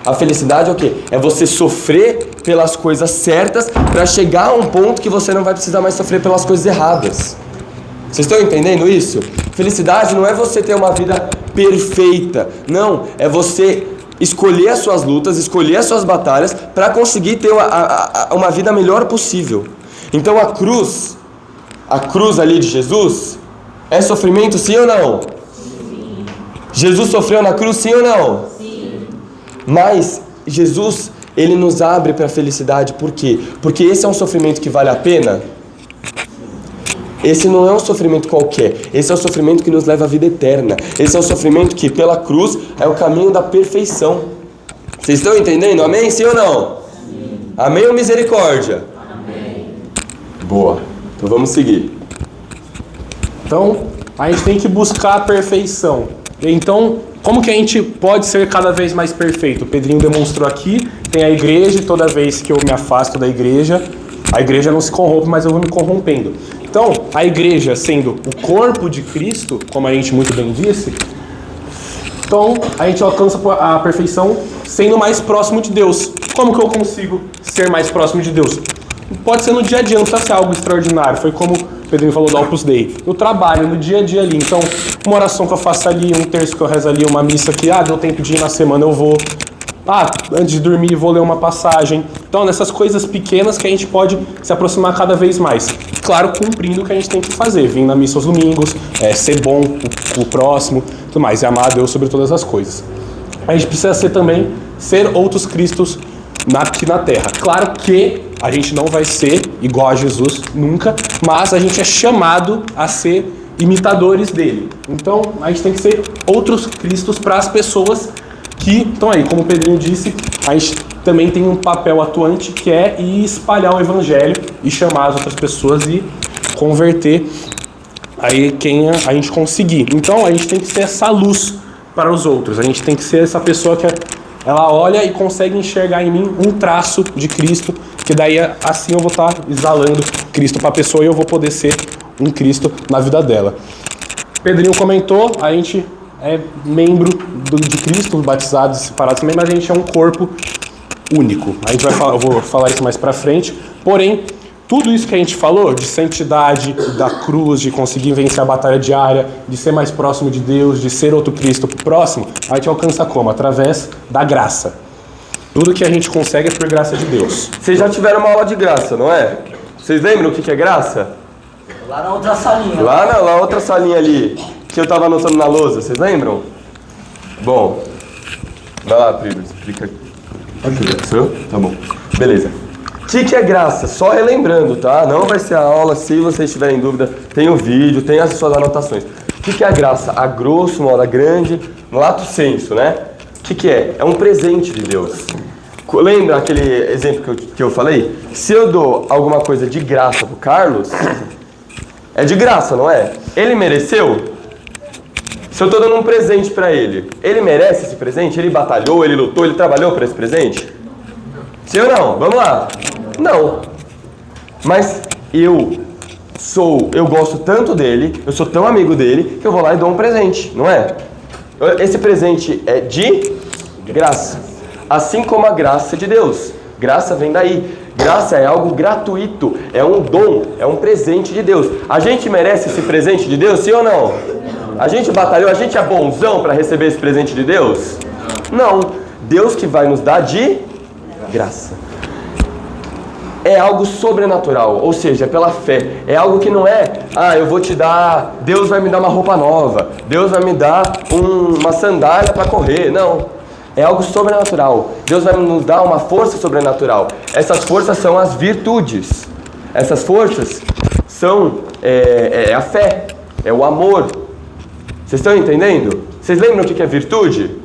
A felicidade é o quê? É você sofrer pelas coisas certas para chegar a um ponto que você não vai precisar mais sofrer pelas coisas erradas. Vocês estão entendendo isso? Felicidade não é você ter uma vida perfeita. Não, é você escolher as suas lutas, escolher as suas batalhas para conseguir ter uma vida melhor possível. Então a cruz ali de Jesus, é sofrimento sim ou não? Sim. Jesus sofreu na cruz sim ou não? Sim. Mas Jesus, ele nos abre para a felicidade, por quê? Porque esse é um sofrimento que vale a pena? Esse não é um sofrimento qualquer, esse é o sofrimento que nos leva à vida eterna. Esse é o sofrimento que pela cruz é o caminho da perfeição. Vocês estão entendendo? Amém? Sim ou não? Sim. Amém ou misericórdia? Amém. Boa, então vamos seguir. Então, a gente tem que buscar a perfeição. Então, como que a gente pode ser cada vez mais perfeito? O Pedrinho demonstrou aqui, tem a igreja, e toda vez que eu me afasto da igreja, a igreja não se corrompe, mas eu vou me corrompendo. Então, a igreja sendo o corpo de Cristo, como a gente muito bem disse, então a gente alcança a perfeição sendo mais próximo de Deus. Como que eu consigo ser mais próximo de Deus? Pode ser no dia a dia, não precisa ser algo extraordinário. Foi como o Pedrinho falou do Opus Dei. No trabalho, no dia a dia ali. Então, uma oração que eu faço ali, um terço que eu rezo ali, uma missa que, deu tempo de ir na semana, eu vou. Antes de dormir, vou ler uma passagem. Então, nessas coisas pequenas que a gente pode se aproximar cada vez mais. Claro, cumprindo o que a gente tem que fazer. Vir na missa aos domingos, ser bom com o próximo, tudo mais. E amar a Deus sobre todas as coisas. a gente precisa ser outros Cristos aqui na Terra. Claro que a gente não vai ser igual a Jesus nunca, mas a gente é chamado a ser imitadores dele. Então a gente tem que ser outros Cristos para as pessoas que estão aí. Como o Pedrinho disse, a gente também tem um papel atuante que é ir espalhar o evangelho e chamar as outras pessoas e converter aí quem a gente conseguir. Então a gente tem que ser essa luz para os outros. A gente tem que ser essa pessoa que ela olha e consegue enxergar em mim um traço de Cristo, que daí assim eu vou estar exalando Cristo para a pessoa e eu vou poder ser um Cristo na vida dela. Pedrinho comentou, a gente é membro de Cristo, batizados e separados também, mas a gente é um corpo único. A gente vai falar, eu vou falar isso mais pra frente. Porém, tudo isso que a gente falou, de santidade, da cruz, de conseguir vencer a batalha diária, de ser mais próximo de Deus, de ser outro Cristo próximo, a gente alcança como? Através da graça. Tudo que a gente consegue é por graça de Deus. Vocês já tiveram uma aula de graça, não é? Vocês lembram o que é graça? Lá na outra salinha. Lá na outra salinha ali, que eu tava anotando na lousa, vocês lembram? Bom, vai lá, Primo, explica aqui. Ok, sou eu? Tá bom. Beleza. O que é graça? Só relembrando, tá? Não vai ser a aula, se vocês tiverem dúvida, tem o vídeo, tem as suas anotações. O que é a graça? A grosso modo, a grande, no lato sensu, né? O que é? É um presente de Deus. Lembra aquele exemplo que eu falei? Se eu dou alguma coisa de graça pro Carlos, é de graça, não é? Ele mereceu? Se eu tô dando um presente pra ele, ele merece esse presente? Ele batalhou, ele lutou, ele trabalhou por esse presente? Sim ou não? Vamos lá. Não. Mas eu gosto tanto dele, eu sou tão amigo dele, que eu vou lá e dou um presente, não é? Esse presente é de graça. Assim como a graça de Deus. Graça vem daí. Graça é algo gratuito, é um dom, é um presente de Deus. A gente merece esse presente de Deus, sim ou não? A gente batalhou, a gente é bonzão para receber esse presente de Deus? Não. Deus que vai nos dar de graça. É algo sobrenatural, ou seja, é pela fé. É algo que não é, eu vou te dar, Deus vai me dar uma roupa nova, Deus vai me dar uma sandália para correr. Não. É algo sobrenatural. Deus vai nos dar uma força sobrenatural. Essas forças são as virtudes. Essas forças são a fé, é o amor. Vocês estão entendendo? Vocês lembram o que é virtude?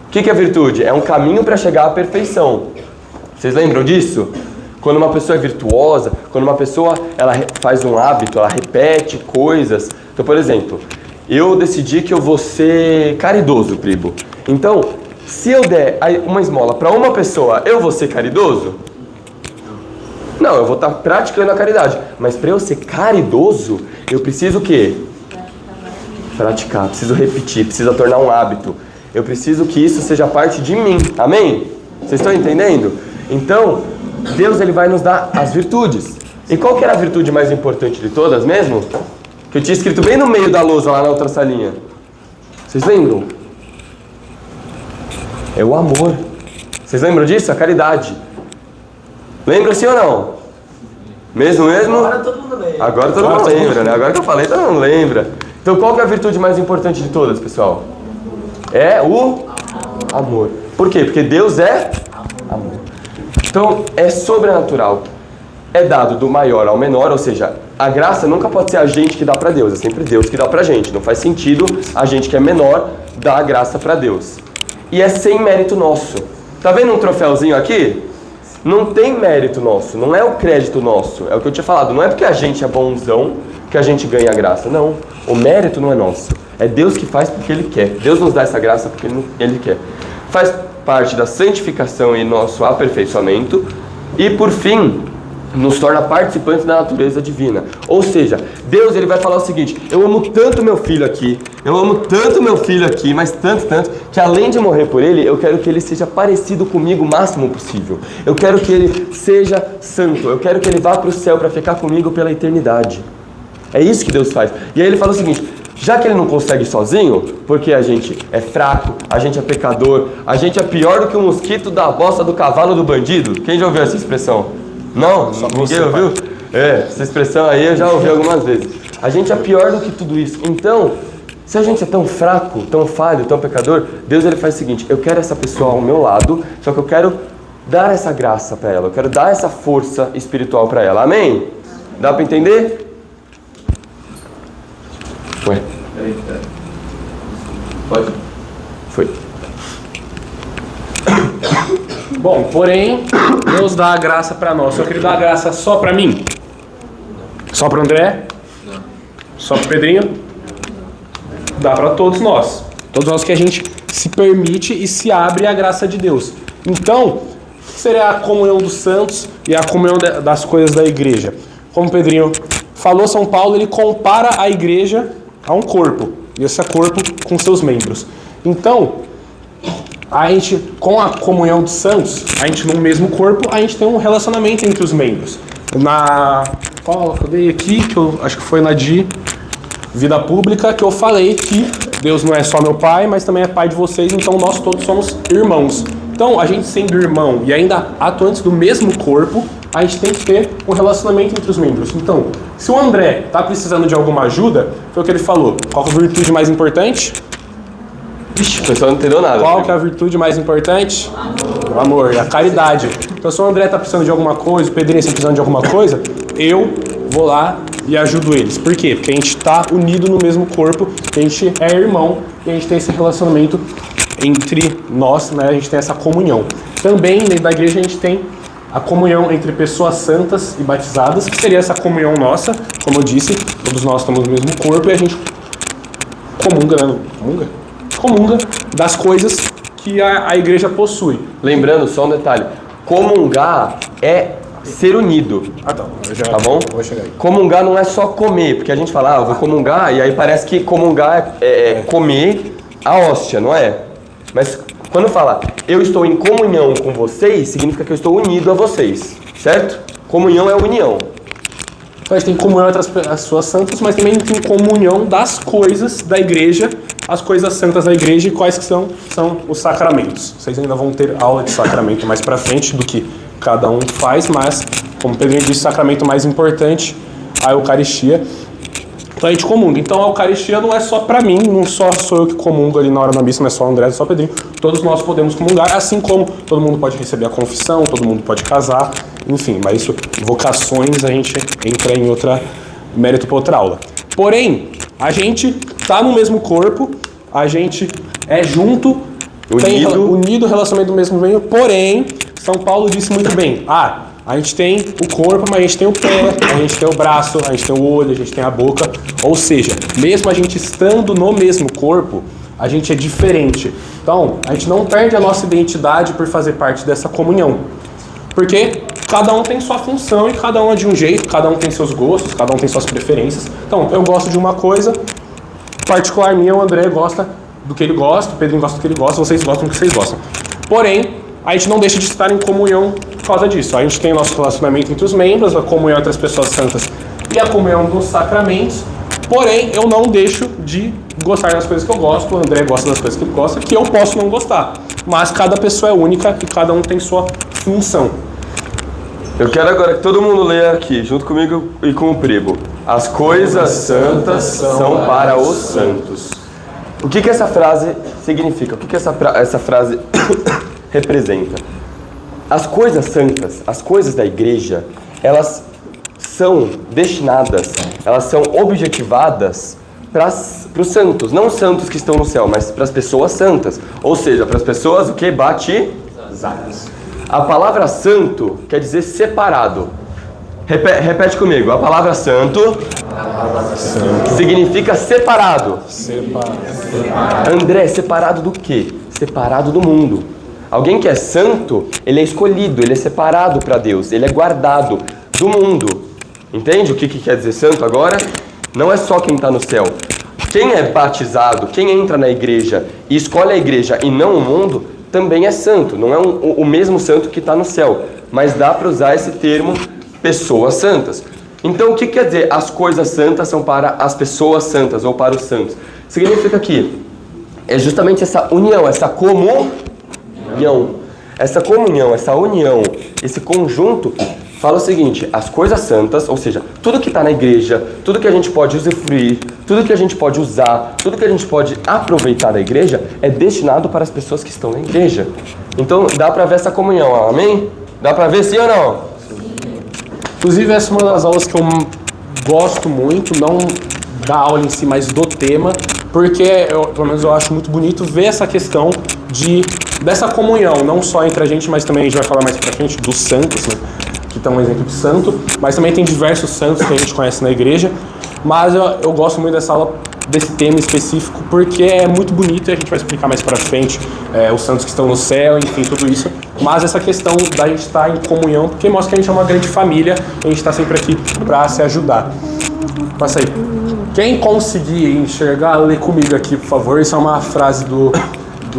O que é virtude? É um caminho para chegar à perfeição. Vocês lembram disso? Quando uma pessoa é virtuosa, quando uma pessoa ela faz um hábito, ela repete coisas. Então, por exemplo, eu decidi que eu vou ser caridoso, Pribo. Então, se eu der uma esmola para uma pessoa, eu vou ser caridoso? Não, eu vou estar praticando a caridade. Mas para eu ser caridoso, eu preciso o quê? Praticar, preciso repetir, preciso tornar um hábito. Eu preciso que isso seja parte de mim. Amém? Vocês estão entendendo? Então, Deus ele vai nos dar as virtudes. E qual que era a virtude mais importante de todas mesmo? Que eu tinha escrito bem no meio da lousa lá na outra salinha. Vocês lembram? É o amor. Vocês lembram disso? A caridade. Lembram sim ou não? Mesmo? Agora todo mundo lembra. Agora todo mundo lembra, né? Agora que eu falei, todo mundo lembra. Então qual que é a virtude mais importante de todas, pessoal? É o amor. Por quê? Porque Deus é amor. Então é sobrenatural. É dado do maior ao menor, ou seja, a graça nunca pode ser a gente que dá pra Deus, é sempre Deus que dá pra gente. Não faz sentido a gente que é menor dar a graça pra Deus. E é sem mérito nosso. Tá vendo um troféuzinho aqui? Não tem mérito nosso, não é o crédito nosso. É o que eu tinha falado, não é porque a gente é bonzão que a gente ganha a graça. Não, o mérito não é nosso. É Deus que faz porque Ele quer. Deus nos dá essa graça porque Ele quer. Faz parte da santificação e nosso aperfeiçoamento. E por fim, nos torna participantes da natureza divina. Ou seja, Deus ele vai falar o seguinte: eu amo tanto meu filho aqui, mas tanto, que além de morrer por ele, eu quero que ele seja parecido comigo o máximo possível. Eu quero que ele seja santo, eu quero que ele vá para o céu para ficar comigo pela eternidade. É isso que Deus faz. E aí ele fala o seguinte: já que ele não consegue sozinho, porque a gente é fraco, a gente é pecador, a gente é pior do que o mosquito da bosta do cavalo do bandido. Quem já ouviu essa expressão? Não? Ninguém ouviu? Essa expressão aí eu já ouvi algumas vezes. A gente é pior do que tudo isso. Então, Se a gente é tão fraco, tão falho, tão pecador, Deus ele faz o seguinte: eu quero essa pessoa ao meu lado, só que eu quero dar essa graça para ela, eu quero dar essa força espiritual para ela. Amém? Dá para entender? Ué? Pode? Foi. Bom, porém, Deus dá a graça para nós. Só que Ele dá a graça só para mim? Só para o André? Não. Só para o Pedrinho? Dá para todos nós. Todos nós que a gente se permite e se abre à graça de Deus. Então, o que seria a comunhão dos santos e a comunhão das coisas da igreja? Como o Pedrinho falou, São Paulo ele compara a igreja a um corpo. E esse corpo com seus membros. Então, a gente, com a comunhão dos santos, a gente no mesmo corpo, a gente tem um relacionamento entre os membros. Qual eu dei aqui, que eu acho que foi na de vida pública, que eu falei que Deus não é só meu pai, mas também é pai de vocês, então nós todos somos irmãos. Então, a gente sendo irmão e ainda atuantes do mesmo corpo, a gente tem que ter um relacionamento entre os membros. Então, se o André está precisando de alguma ajuda, foi o que ele falou. Qual é a virtude mais importante? Vixe, o pessoal não entendeu nada. Qual que é a virtude mais importante? O amor, a caridade. Então, se o André está precisando de alguma coisa, o Pedrinho está precisando de alguma coisa, eu vou lá e ajudo eles. Por quê? Porque a gente está unido no mesmo corpo, a gente é irmão e a gente tem esse relacionamento entre nós, né? A gente tem essa comunhão. Também, dentro da igreja, a gente tem a comunhão entre pessoas santas e batizadas, que seria essa comunhão nossa, como eu disse, todos nós estamos no mesmo corpo e a gente comunga, né? Comunga das coisas que a igreja possui. Lembrando, só um detalhe: comungar é ser unido. Tá bom? Vou chegar aí. Comungar não é só comer, porque a gente fala, eu vou comungar, e aí parece que comungar é comer a hóstia, não é? Mas quando fala, eu estou em comunhão com vocês, significa que eu estou unido a vocês, certo? Comunhão é união. Então a gente tem comunhão entre as pessoas santas, mas também tem comunhão das coisas da igreja, as coisas santas da igreja, e quais que são os sacramentos. Vocês ainda vão ter aula de sacramento mais pra frente do que cada um faz, mas, como o Pedrinho disse, o sacramento mais importante, a Eucaristia. Então a gente comunga. Então a Eucaristia não é só pra mim, não só sou eu que comungo ali na hora da missa, não é só o André, é só o Pedrinho. Todos nós podemos comungar, assim como todo mundo pode receber a confissão, todo mundo pode casar, enfim, mas isso, vocações, a gente entra em mérito para outra aula. Porém, a gente tá no mesmo corpo, a gente é junto, tem unido, relacionamento do mesmo meio, porém, São Paulo disse muito bem, a gente tem o corpo, mas a gente tem o pé, a gente tem o braço, a gente tem o olho, a gente tem a boca. Ou seja, mesmo a gente estando no mesmo corpo, a gente é diferente. Então, a gente não perde a nossa identidade por fazer parte dessa comunhão. Porque cada um tem sua função e cada um é de um jeito, cada um tem seus gostos, cada um tem suas preferências. Então, eu gosto de uma coisa, particular minha, o André gosta do que ele gosta, o Pedrinho gosta do que ele gosta, vocês gostam do que vocês gostam. Porém, a gente não deixa de estar em comunhão por causa disso. A gente tem o nosso relacionamento entre os membros, a comunhão entre as pessoas santas e a comunhão dos sacramentos. Porém, eu não deixo de gostar das coisas que eu gosto, o André gosta das coisas que ele gosta, que eu posso não gostar. Mas cada pessoa é única e cada um tem sua função. Eu quero agora que todo mundo leia aqui, junto comigo e com o Primo. As coisas santas são para os santos. O que essa frase significa? O que essa frase representa? As coisas santas, as coisas da igreja, elas são destinadas, elas são objetivadas para os santos, não os santos que estão no céu, mas para as pessoas santas, ou seja, para as pessoas o que? Batizadas. A palavra santo quer dizer separado. Repete comigo, a palavra santo significa separado. André, separado do quê? Separado do mundo. Alguém que é santo, ele é escolhido, ele é separado para Deus, ele é guardado do mundo. Entende o que quer dizer santo agora? Não é só quem está no céu. Quem é batizado, quem entra na igreja e escolhe a igreja e não o mundo, também é santo. Não é o mesmo santo que está no céu, mas dá para usar esse termo pessoas santas. Então o que quer dizer as coisas santas são para as pessoas santas ou para os santos? Significa que é justamente essa união, essa comunhão, essa união, esse conjunto fala o seguinte: as coisas santas, ou seja, tudo que está na igreja, tudo que a gente pode usufruir, tudo que a gente pode usar, tudo que a gente pode aproveitar da igreja é destinado para as pessoas que estão na igreja. Então dá para ver essa comunhão, amém? Dá para ver sim ou não? Inclusive, essa é uma das aulas que eu gosto muito, não da aula em si, mas do tema, porque pelo menos eu acho muito bonito ver essa questão dessa comunhão, não só entre a gente, mas também a gente vai falar mais pra frente dos santos, né? Que tá um exemplo de santo, mas também tem diversos santos que a gente conhece na igreja. Mas eu gosto muito dessa aula, desse tema específico, porque é muito bonito e a gente vai explicar mais pra frente os santos que estão no céu, enfim, tudo isso. Mas essa questão da gente estar em comunhão, porque mostra que a gente é uma grande família e a gente está sempre aqui pra se ajudar. Passa aí. Quem conseguir enxergar, lê comigo aqui, por favor. Isso é uma frase do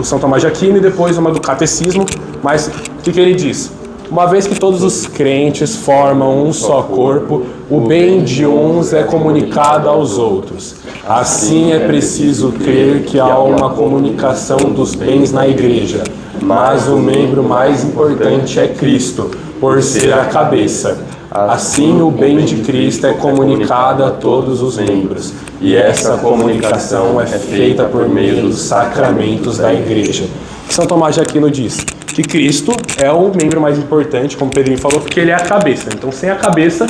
São Tomás de Aquino e depois uma do Catecismo. Mas o que ele diz? Uma vez que todos os crentes formam um só corpo, o bem de uns é comunicado aos outros. Assim é preciso crer que há uma comunicação dos bens na igreja, mas o membro mais importante é Cristo, por ser a cabeça. Assim o bem de Cristo é comunicado a todos os membros, e essa comunicação é feita por meio dos sacramentos da igreja. São Tomás de Aquino diz que Cristo é o membro mais importante, como o Pedrinho falou, porque ele é a cabeça. Então, sem a cabeça,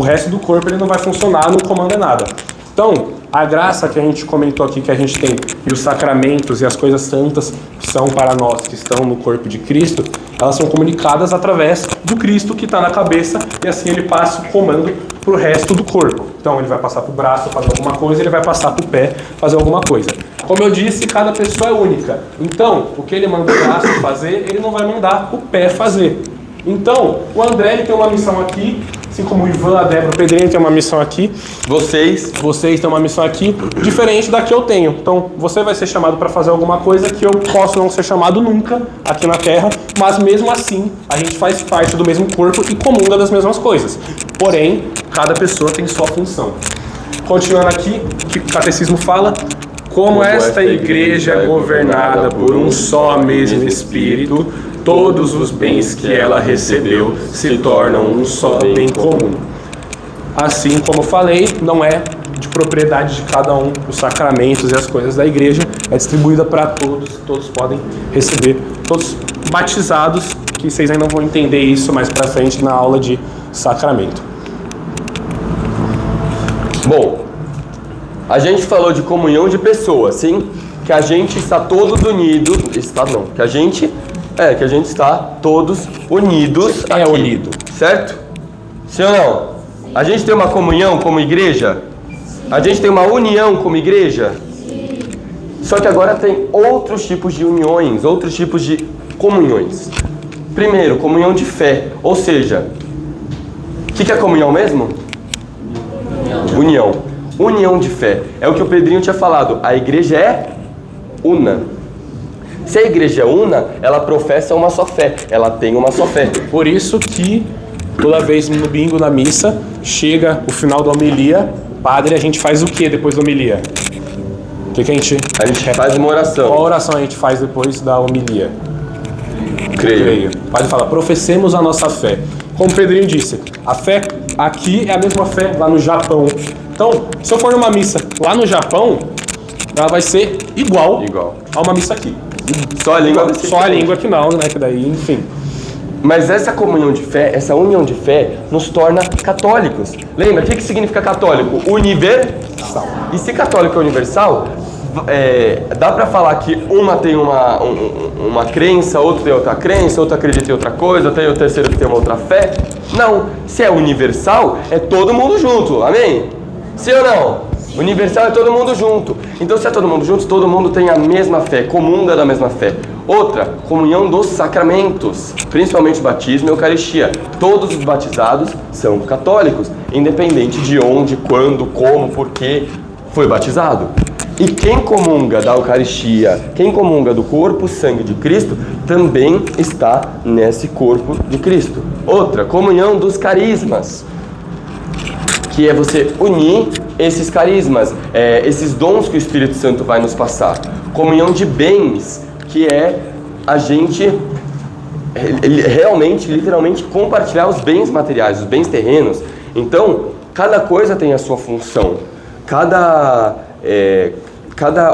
o resto do corpo ele não vai funcionar, não comanda nada. Então, a graça que a gente comentou aqui, que a gente tem, e os sacramentos e as coisas santas que são para nós, que estão no corpo de Cristo, elas são comunicadas através do Cristo que está na cabeça, e assim ele passa o comando para o resto do corpo. Então, ele vai passar para o braço fazer alguma coisa, ele vai passar para o pé fazer alguma coisa. Como eu disse, cada pessoa é única. Então, o que ele manda o braço fazer, ele não vai mandar o pé fazer. Então, o André ele tem uma missão aqui, assim como o Ivan, a Débora, o Pedrinho tem uma missão aqui. Vocês têm uma missão aqui, diferente da que eu tenho. Então, você vai ser chamado para fazer alguma coisa que eu posso não ser chamado nunca aqui na Terra, mas mesmo assim, a gente faz parte do mesmo corpo e comunga das mesmas coisas. Porém, cada pessoa tem sua função. Continuando aqui, o que o Catecismo fala: como esta igreja é governada por um só mesmo Espírito, todos os bens que ela recebeu se tornam um só bem comum. Assim como falei, não é de propriedade de cada um os sacramentos e as coisas da igreja, é distribuída para todos podem receber, todos batizados, que vocês ainda vão entender isso mais para frente na aula de sacramento. Bom, a gente falou de comunhão de pessoas, sim? Que a gente está todos unidos. Que a gente está todos unidos. É unido. Certo? Sim ou não? A gente tem uma comunhão como igreja? A gente tem uma união como igreja? Só que agora tem outros tipos de uniões, outros tipos de comunhões. Primeiro, comunhão de fé. Ou seja, o que é comunhão mesmo? União. União de fé. É o que o Pedrinho tinha falado. A igreja é una. Se a igreja é una, ela professa uma só fé. Ela tem uma só fé. Por isso que toda vez no domingo na missa, chega o final da homilia, padre, a gente faz o que depois da homilia? O que a gente faz uma oração. Qual oração a gente faz depois da homilia? Creio. O padre fala: professemos a nossa fé. Como o Pedrinho disse, a fé aqui é a mesma fé lá no Japão. Então, se eu for numa missa lá no Japão, ela vai ser igual a uma missa aqui. Só a língua vai ser Só a língua que não, né? Que daí, enfim. Mas essa comunhão de fé, essa união de fé, nos torna católicos. Lembra, o que significa católico? Universal. E se católico é universal, dá pra falar que uma tem uma crença, outra tem outra crença, outra acredita em outra coisa, tem o terceiro que tem uma outra fé? Não. Se é universal, é todo mundo junto. Amém? Sim ou não? Universal é todo mundo junto. Então, se é todo mundo junto, todo mundo tem a mesma fé, comunga da mesma fé. Outra, comunhão dos sacramentos, principalmente batismo e eucaristia. Todos os batizados são católicos, independente de onde, quando, como, por que foi batizado. E quem comunga da eucaristia, quem comunga do corpo, sangue de Cristo, também está nesse corpo de Cristo. Outra, comunhão dos carismas, que é você unir esses carismas, esses dons que o Espírito Santo vai nos passar. Comunhão de bens, que é a gente realmente, literalmente, compartilhar os bens materiais, os bens terrenos. Então, cada coisa tem a sua função. Cada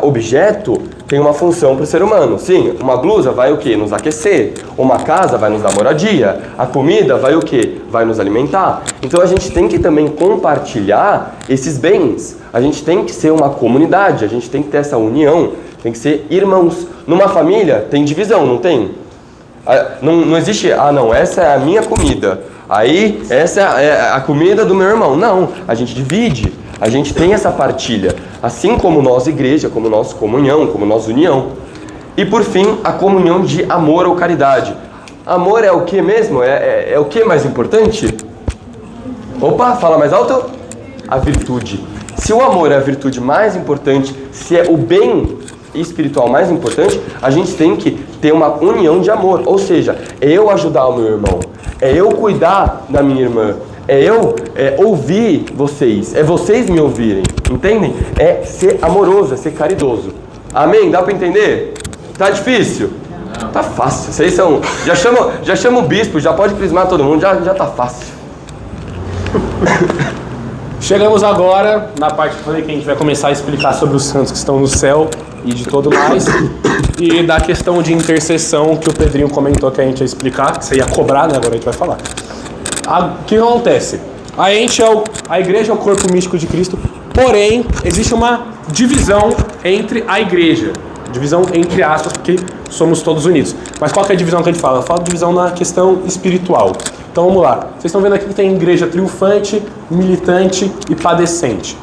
objeto tem uma função para o ser humano. Sim, uma blusa vai o quê? Nos aquecer. Uma casa vai nos dar moradia. A comida vai o quê? Vai nos alimentar. Então a gente tem que também compartilhar esses bens. A gente tem que ser uma comunidade, a gente tem que ter essa união, tem que ser irmãos. Numa família tem divisão, não tem? Não existe, não, essa é a minha comida, aí essa é a comida do meu irmão. Não, a gente divide. A gente tem essa partilha, assim como nós igreja, como nós comunhão, como nós união. E por fim, a comunhão de amor ou caridade. Amor é o que mesmo? É o que mais importante? Opa, fala mais alto. A virtude. Se o amor é a virtude mais importante, se é o bem espiritual mais importante, a gente tem que ter uma união de amor. Ou seja, é eu ajudar o meu irmão, é eu cuidar da minha irmã, é eu ouvir vocês, é vocês me ouvirem, entendem? É ser amoroso, é ser caridoso. Amém? Dá pra entender? Tá difícil? Não. Tá fácil. Vocês são... Já chama o bispo, já pode crismar todo mundo, já tá fácil. Chegamos agora na parte que a gente vai começar a explicar sobre os santos que estão no céu e de todo mais. E da questão de intercessão que o Pedrinho comentou que a gente ia explicar, que você ia cobrar, né? Agora a gente vai falar. O que acontece? A igreja é o corpo místico de Cristo, porém, existe uma divisão entre a igreja. Divisão entre aspas, porque somos todos unidos. Mas qual que é a divisão que a gente fala? Eu falo divisão na questão espiritual. Então vamos lá. Vocês estão vendo aqui que tem igreja triunfante, militante e padecente.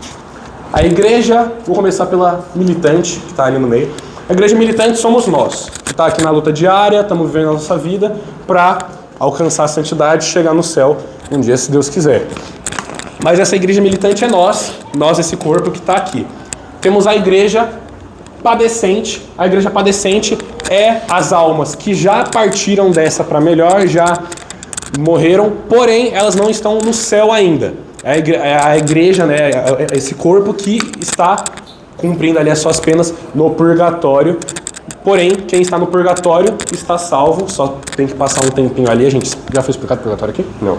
A igreja, vou começar pela militante, que está ali no meio. A igreja militante somos nós, que está aqui na luta diária, estamos vivendo a nossa vida para alcançar a santidade, chegar no céu um dia, se Deus quiser. Mas essa igreja militante é nós esse corpo que está aqui. Temos a igreja padecente. A igreja padecente é as almas que já partiram dessa para melhor, já morreram, porém elas não estão no céu ainda. É a igreja, né, esse corpo que está cumprindo ali as suas penas no purgatório. Porém, quem está no purgatório está salvo, só tem que passar um tempinho ali. A gente já foi explicado o purgatório aqui? Não.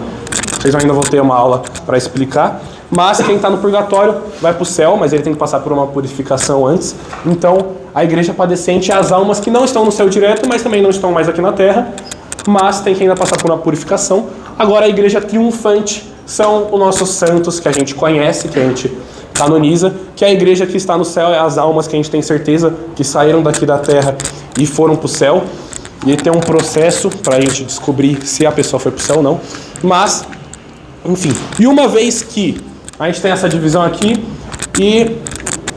Vocês ainda vão ter uma aula para explicar. Mas quem está no purgatório vai para o céu, mas ele tem que passar por uma purificação antes. Então, a igreja padecente é as almas que não estão no céu direto, mas também não estão mais aqui na terra, mas tem que ainda passar por uma purificação. Agora, a igreja triunfante são os nossos santos que a gente conhece, que a gente canoniza, que a igreja que está no céu é as almas que a gente tem certeza que saíram daqui da terra e foram para o céu. E tem um processo para a gente descobrir se a pessoa foi para o céu ou não. Mas, enfim. E uma vez que a gente tem essa divisão aqui e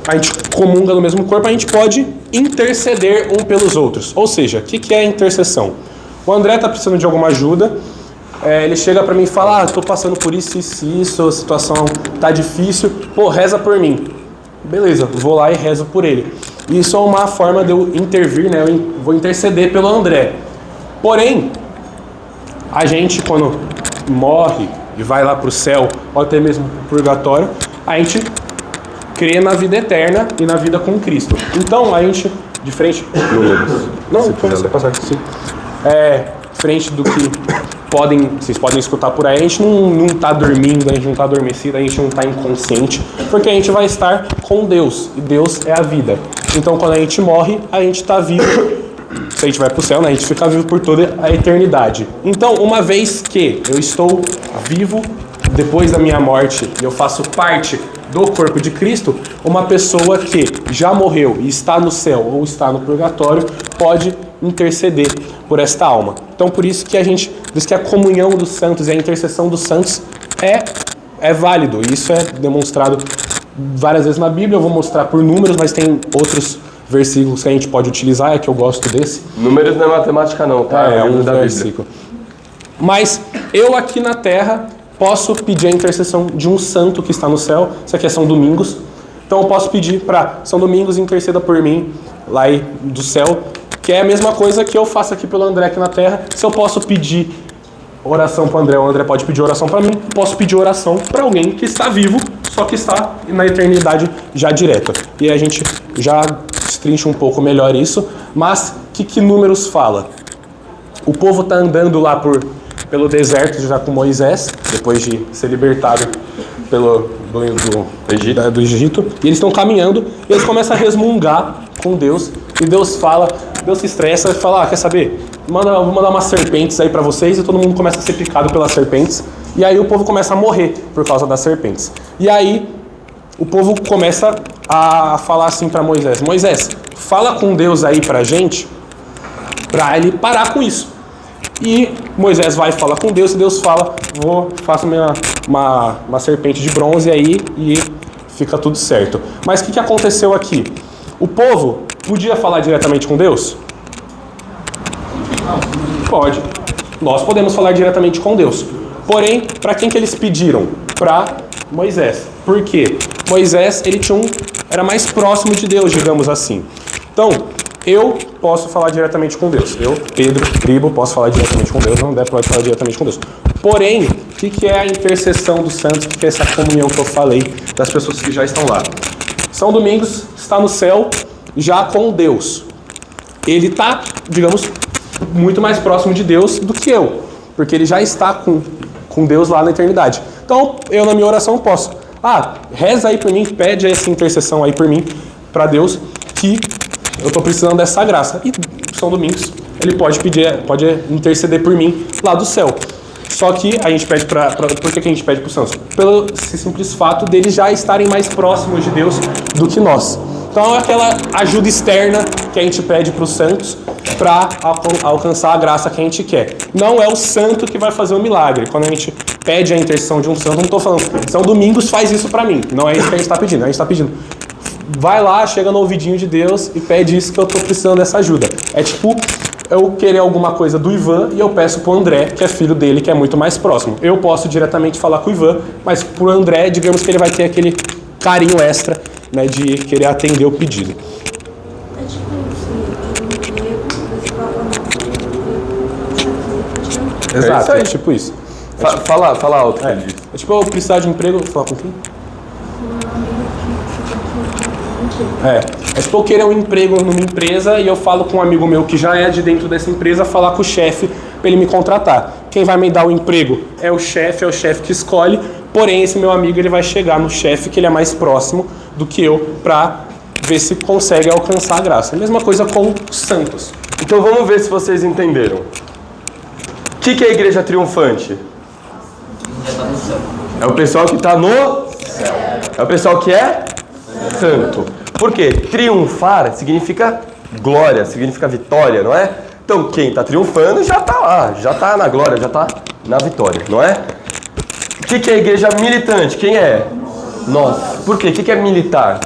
a gente comunga no mesmo corpo, a gente pode interceder um pelos outros. Ou seja, o que é a intercessão? O André está precisando de alguma ajuda. Ele chega pra mim e fala, tô passando por isso, a situação tá difícil, reza por mim. Beleza, vou lá e rezo por ele. Isso é uma forma de eu intervir, né? Eu vou interceder pelo André. Porém, a gente quando morre e vai lá pro céu, ou até mesmo pro purgatório, a gente crê na vida eterna e na vida com Cristo. Então, a gente, de frente... Não, você passar aqui, sim. Frente do que vocês podem escutar por aí, a gente não está dormindo, a gente não está adormecido, a gente não está inconsciente, porque a gente vai estar com Deus, e Deus é a vida. Então, quando a gente morre, a gente está vivo. Se a gente vai para o céu, né, a gente fica vivo por toda a eternidade. Então, uma vez que eu estou vivo, depois da minha morte, e eu faço parte do corpo de Cristo, uma pessoa que já morreu e está no céu ou está no purgatório, pode interceder por esta alma. Então, por isso que a gente diz que a comunhão dos santos e a intercessão dos santos é válido. E isso é demonstrado várias vezes na Bíblia. Eu vou mostrar por números, mas tem outros versículos que a gente pode utilizar, é que eu gosto desse. Números não é matemática não, tá? É um versículo. Mas eu aqui na terra posso pedir a intercessão de um santo que está no céu. Isso aqui é São Domingos. Então eu posso pedir para São Domingos interceda por mim lá do céu, que é a mesma coisa que eu faço aqui pelo André aqui na terra. Se eu posso pedir oração para o André pode pedir oração para mim, posso pedir oração para alguém que está vivo, só que está na eternidade já direta. E a gente já destrincha um pouco melhor isso, mas o que números fala? o povo está andando lá pelo deserto já com Moisés, depois de ser libertado do Egito, e eles estão caminhando, e eles começam a resmungar com Deus, e Deus se estressa e fala, quer saber? Vou mandar umas serpentes aí para vocês, e todo mundo começa a ser picado pelas serpentes, e aí o povo começa a morrer por causa das serpentes. E aí o povo começa a falar assim para Moisés, Moisés, fala com Deus aí pra gente, para ele parar com isso. E Moisés vai falar com Deus, e Deus fala, faço uma serpente de bronze aí e fica tudo certo. Mas o que aconteceu aqui? O povo podia falar diretamente com Deus? Pode. Nós podemos falar diretamente com Deus. Porém, para quem que eles pediram? Para Moisés. Por quê? Moisés, ele era mais próximo de Deus, digamos assim. Então, eu posso falar diretamente com Deus. Eu, Pedro, Tribo, posso falar diretamente com Deus. Não deve pode falar diretamente com Deus. Porém, o que é a intercessão dos santos? O que é essa comunhão que eu falei das pessoas que já estão lá? São Domingos está no céu já com Deus. Ele está, digamos, muito mais próximo de Deus do que eu. Porque ele já está com Deus lá na eternidade. Então, eu na minha oração posso. Reza aí por mim, pede essa intercessão aí por mim, para Deus, que eu estou precisando dessa graça. E São Domingos, ele pode interceder por mim lá do céu. Só que a gente pede por que a gente pede para os santos? Pelo simples fato deles já estarem mais próximos de Deus do que nós. Então é aquela ajuda externa que a gente pede para os santos para alcançar a graça que a gente quer. Não é o santo que vai fazer o milagre. Quando a gente pede a intercessão de um santo, não estou falando, São Domingos faz isso para mim. Não é isso que a gente está pedindo. A gente está pedindo, vai lá, chega no ouvidinho de Deus e pede isso que eu estou precisando dessa ajuda. É tipo eu querer alguma coisa do Ivan e eu peço pro André, que é filho dele, que é muito mais próximo. Eu posso diretamente falar com o Ivan, mas pro André, digamos que ele vai ter aquele carinho extra, né, de querer atender o pedido. É tipo isso, Exato, é tipo isso. Fala alto. É tipo eu precisar de emprego, vou falar com quem? É tipo eu querer um emprego numa empresa e eu falo com um amigo meu que já é de dentro dessa empresa, falar com o chefe para ele me contratar. Quem vai me dar o emprego é o chefe que escolhe, porém esse meu amigo ele vai chegar no chefe que ele é mais próximo do que eu para ver se consegue alcançar a graça. A mesma coisa com os santos. Então vamos ver se vocês entenderam. O que é a igreja triunfante? É o pessoal que está no céu. É o pessoal que é santo. Por quê? Triunfar significa glória, significa vitória, não é? Então quem está triunfando já está lá, já está na glória, já está na vitória, não é? O que é a igreja militante? Quem é? Nós. Por quê? O que é militar?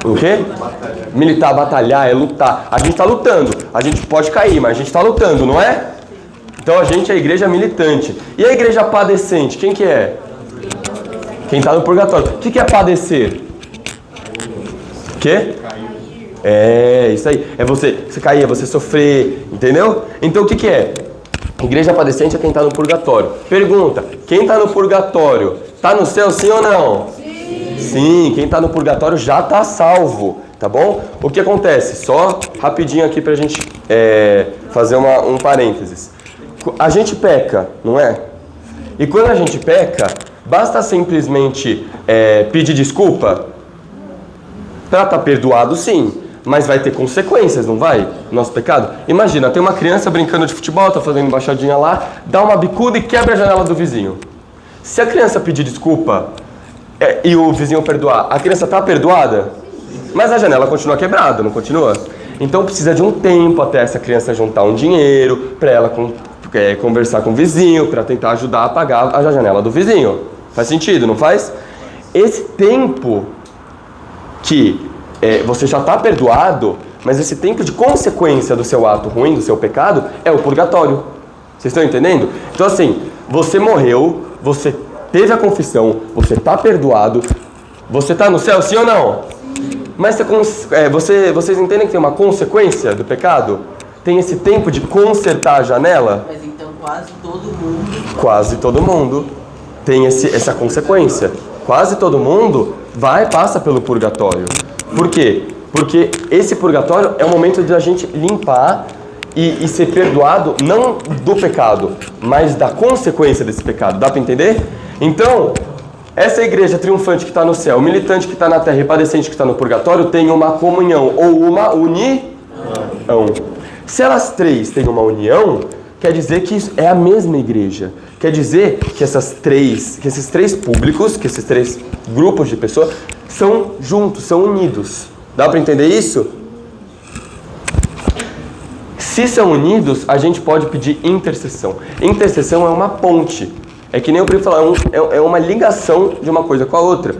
O quê? Militar, batalhar, é lutar. A gente está lutando. A gente pode cair, mas a gente está lutando, não é? Então a gente é a igreja militante. E a igreja padecente? Quem que é? Quem está no purgatório. O que é padecer? O quê? É, isso aí. É você cair, é você sofrer, entendeu? Então o que é? Igreja padecente é quem está no purgatório. Pergunta, quem está no purgatório está no céu, sim ou não? Sim. Sim, quem está no purgatório já está salvo, tá bom? O que acontece? Só rapidinho aqui pra gente fazer um parênteses. A gente peca, não é? E quando a gente peca, basta simplesmente pedir desculpa para estar perdoado, sim. Mas vai ter consequências, não vai? Nosso pecado? Imagina, tem uma criança brincando de futebol, tá fazendo embaixadinha lá, dá uma bicuda e quebra a janela do vizinho. Se a criança pedir desculpa e o vizinho perdoar, a criança tá perdoada? Mas a janela continua quebrada, não continua? Então precisa de um tempo até essa criança juntar um dinheiro para ela conversar com o vizinho, para tentar ajudar a pagar a janela do vizinho. Faz sentido, não faz? Esse tempo que você já está perdoado, mas esse tempo de consequência do seu ato ruim, do seu pecado, é o purgatório. Vocês estão entendendo? Então assim, você morreu, você teve a confissão, você está perdoado, você está no céu, sim ou não? Sim. Mas vocês entendem que tem uma consequência do pecado? Tem esse tempo de consertar a janela? Mas então quase todo mundo... Quase todo mundo tem essa consequência. Quase todo mundo passa pelo purgatório. Por quê? Porque esse purgatório é o momento de a gente limpar e ser perdoado não do pecado, mas da consequência desse pecado. Dá para entender? Então, essa igreja triunfante que está no céu, militante que está na terra e padecente que está no purgatório tem uma comunhão ou uma união. Se elas três têm uma união, quer dizer que isso é a mesma igreja. Quer dizer que esses três públicos, que esses três grupos de pessoas são juntos, são unidos. Dá para entender isso? Se são unidos, a gente pode pedir intercessão. Intercessão é uma ponte. É que nem eu prefiro falar, é uma ligação de uma coisa com a outra.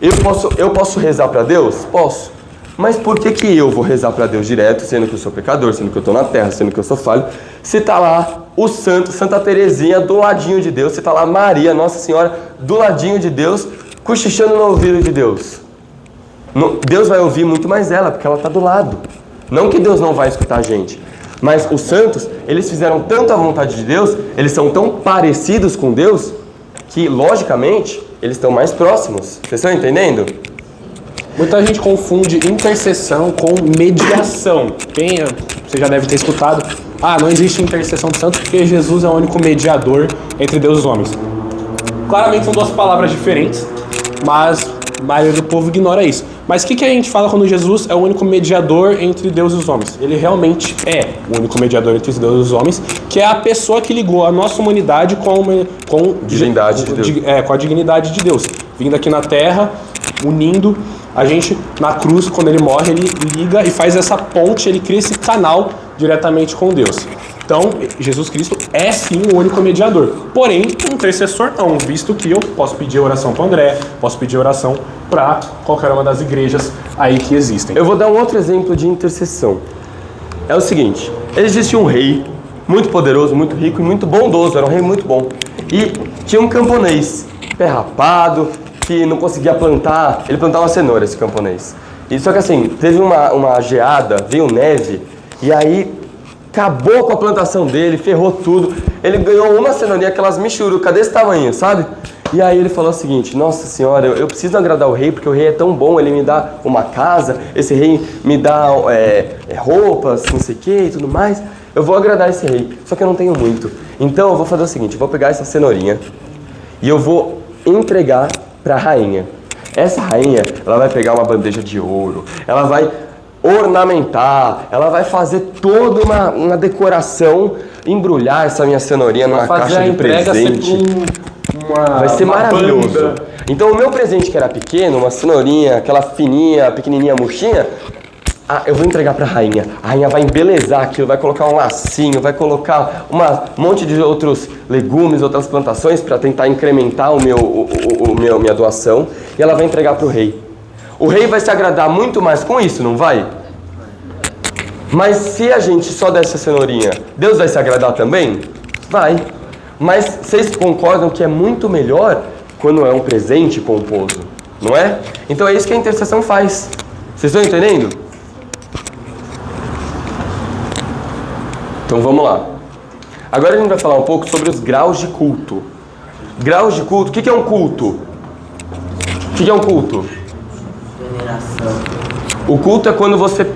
Eu posso rezar para Deus? Posso. Mas por que eu vou rezar para Deus direto, sendo que eu sou pecador, sendo que eu estou na terra, sendo que eu sou falho, se está lá o santo, Santa Teresinha do ladinho de Deus, se está lá Maria, Nossa Senhora, do ladinho de Deus, cochichando no ouvido de Deus? Deus vai ouvir muito mais ela, porque ela está do lado. Não que Deus não vai escutar a gente, mas os santos, eles fizeram tanto a vontade de Deus, eles são tão parecidos com Deus, que logicamente eles estão mais próximos. Vocês estão entendendo? Muita gente confunde intercessão com mediação. Você já deve ter escutado, não existe intercessão do santo porque Jesus é o único mediador entre Deus e os homens. Claramente são duas palavras diferentes, mas a maioria do povo ignora isso. Mas o que a gente fala quando Jesus é o único mediador entre Deus e os homens? Ele realmente é o único mediador entre Deus e os homens, que é a pessoa que ligou a nossa humanidade com dignidade de Deus. Com a dignidade de Deus. Vindo aqui na Terra, unindo a gente na cruz, quando ele morre, ele liga e faz essa ponte, ele cria esse canal diretamente com Deus. Então, Jesus Cristo é sim o único mediador. Porém, intercessor não, visto que eu posso pedir oração para André, posso pedir oração para qualquer uma das igrejas aí que existem. Eu vou dar um outro exemplo de intercessão. É o seguinte, existia um rei muito poderoso, muito rico e muito bondoso, era um rei muito bom. E tinha um camponês, pé rapado, que não conseguia plantar, ele plantava cenoura, esse camponês. E só que assim, teve uma geada, veio neve, e aí acabou com a plantação dele, ferrou tudo. Ele ganhou uma cenourinha, aquelas michurucas desse tamanho, sabe? E aí ele falou o seguinte, nossa senhora, eu preciso agradar o rei, porque o rei é tão bom, ele me dá uma casa, esse rei me dá roupas, não sei o que e tudo mais. Eu vou agradar esse rei, só que eu não tenho muito. Então eu vou fazer o seguinte, eu vou pegar essa cenourinha e eu vou entregar para a rainha. Essa rainha, ela vai pegar uma bandeja de ouro, ela vai ornamentar, ela vai fazer toda uma decoração, embrulhar essa minha cenourinha numa caixa de presente. Vai ser maravilhoso. Banda. Então o meu presente que era pequeno, uma cenourinha, aquela fininha, pequenininha, murchinha, eu vou entregar para a rainha. A rainha vai embelezar aquilo, vai colocar um lacinho, vai colocar um monte de outros legumes, outras plantações para tentar incrementar minha doação. E ela vai entregar para o rei. O rei vai se agradar muito mais com isso, não vai? Mas se a gente só der essa cenourinha, Deus vai se agradar também? Vai. Mas vocês concordam que é muito melhor quando é um presente pomposo, não é? Então é isso que a intercessão faz. Vocês estão entendendo? Então vamos lá. Agora a gente vai falar um pouco sobre os graus de culto. Graus de culto, o que é um culto? O que é um culto? Veneração. O culto é quando você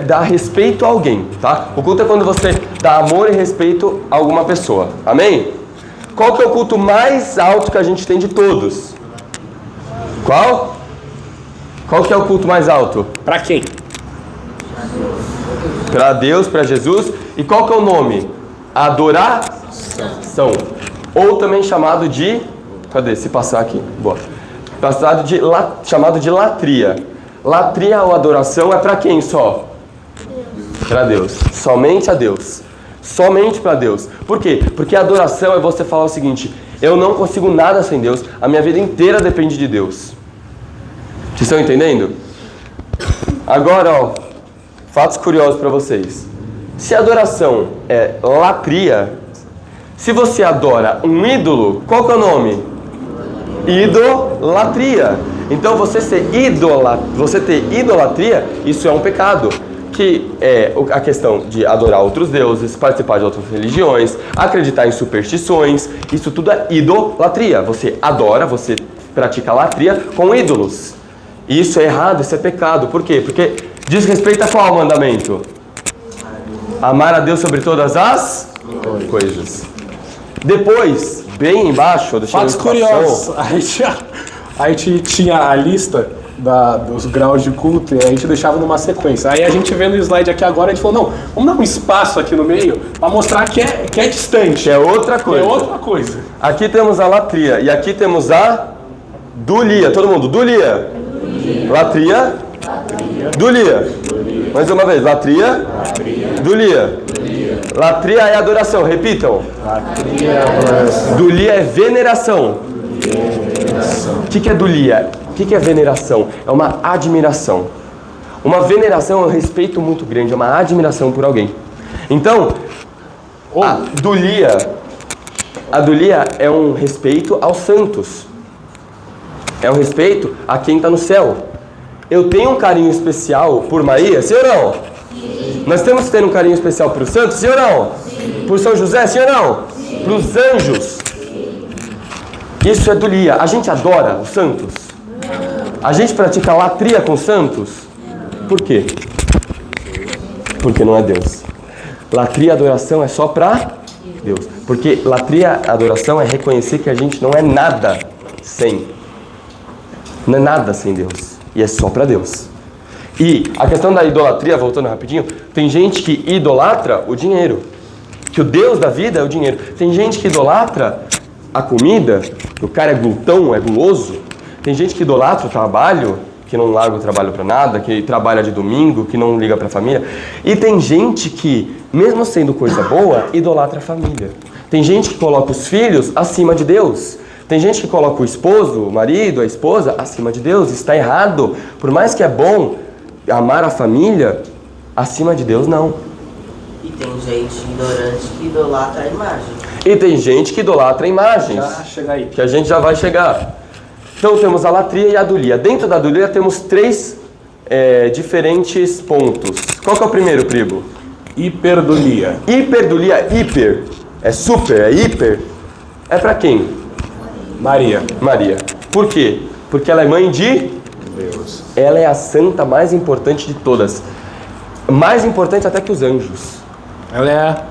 dá respeito a alguém, tá? O culto é quando você dá amor e respeito a alguma pessoa. Amém? Qual que é o culto mais alto que a gente tem de todos? Qual? Qual que é o culto mais alto? Para quem? Para Deus, para Jesus. E qual que é o nome? Adoração. Ou também chamado de... Cadê? Se passar aqui. Boa. Chamado de latria. Latria ou adoração é para quem só? Para Deus. Somente a Deus. Somente para Deus. Por quê? Porque a adoração é você falar o seguinte: eu não consigo nada sem Deus, a minha vida inteira depende de Deus. Vocês estão entendendo? Agora, fatos curiosos para vocês. Se a adoração é latria, se você adora um ídolo, qual que é o nome? Idolatria. Então você ter idolatria, isso é um pecado. Que é a questão de adorar outros deuses, participar de outras religiões, acreditar em superstições, isso tudo é idolatria. Você adora, você pratica latria com ídolos. Isso é errado, isso é pecado. Por quê? Porque diz respeito a qual mandamento? Amar a Deus sobre todas as coisas. Depois, bem embaixo, eu deixei Fatos curiosos. A gente tinha a lista dos graus de culto e a gente deixava numa sequência. Aí a gente vendo o slide aqui agora, a gente falou, não, vamos dar um espaço aqui no meio para mostrar que é distante. É outra coisa. É outra coisa. Aqui temos a latria e aqui temos a dulia. Todo mundo, dulia. Latria. Dulia. Mais uma vez, latria. Dulia. Latria é adoração, repitam. Latria é adoração. Dulia é veneração. O que é dulia? O que é veneração? É uma admiração. Uma veneração é um respeito muito grande, é uma admiração por alguém. Então, a dulia é um respeito aos santos. É um respeito a quem está no céu. Eu tenho um carinho especial por Maria, sim ou não? Sim. Nós temos que ter um carinho especial para os santos, sim ou não? Sim. Por São José, sim ou não? Sim. Para os anjos. Isso é dulia. A gente adora os santos? A gente pratica latria com os santos? Por quê? Porque não é Deus. Latria e adoração é só para Deus. Porque latria e adoração é reconhecer que a gente não é nada sem. Não é nada sem Deus. E é só para Deus. E a questão da idolatria, voltando rapidinho, tem gente que idolatra o dinheiro. Que o Deus da vida é o dinheiro. Tem gente que idolatra a comida, que o cara é glutão, é guloso. Tem gente que idolatra o trabalho, que não larga o trabalho para nada, que trabalha de domingo, que não liga para a família. E tem gente que, mesmo sendo coisa boa, idolatra a família. Tem gente que coloca os filhos acima de Deus. Tem gente que coloca o esposo, o marido, a esposa, acima de Deus. Está errado. Por mais que é bom amar a família, acima de Deus, não. E tem gente ignorante que idolatra a imagem. E tem gente que idolatra imagens. Já chega aí. Que a gente já vai chegar. Então temos a latria e a adulia. Dentro da adulia temos três diferentes pontos. Qual que é o primeiro, Pribo? Hiperdulia. Hiperdulia, hiper. É super, é hiper. É para quem? Maria. Maria. Por quê? Porque ela é mãe de Deus. Ela é a santa mais importante de todas. Mais importante até que os anjos. Ela é a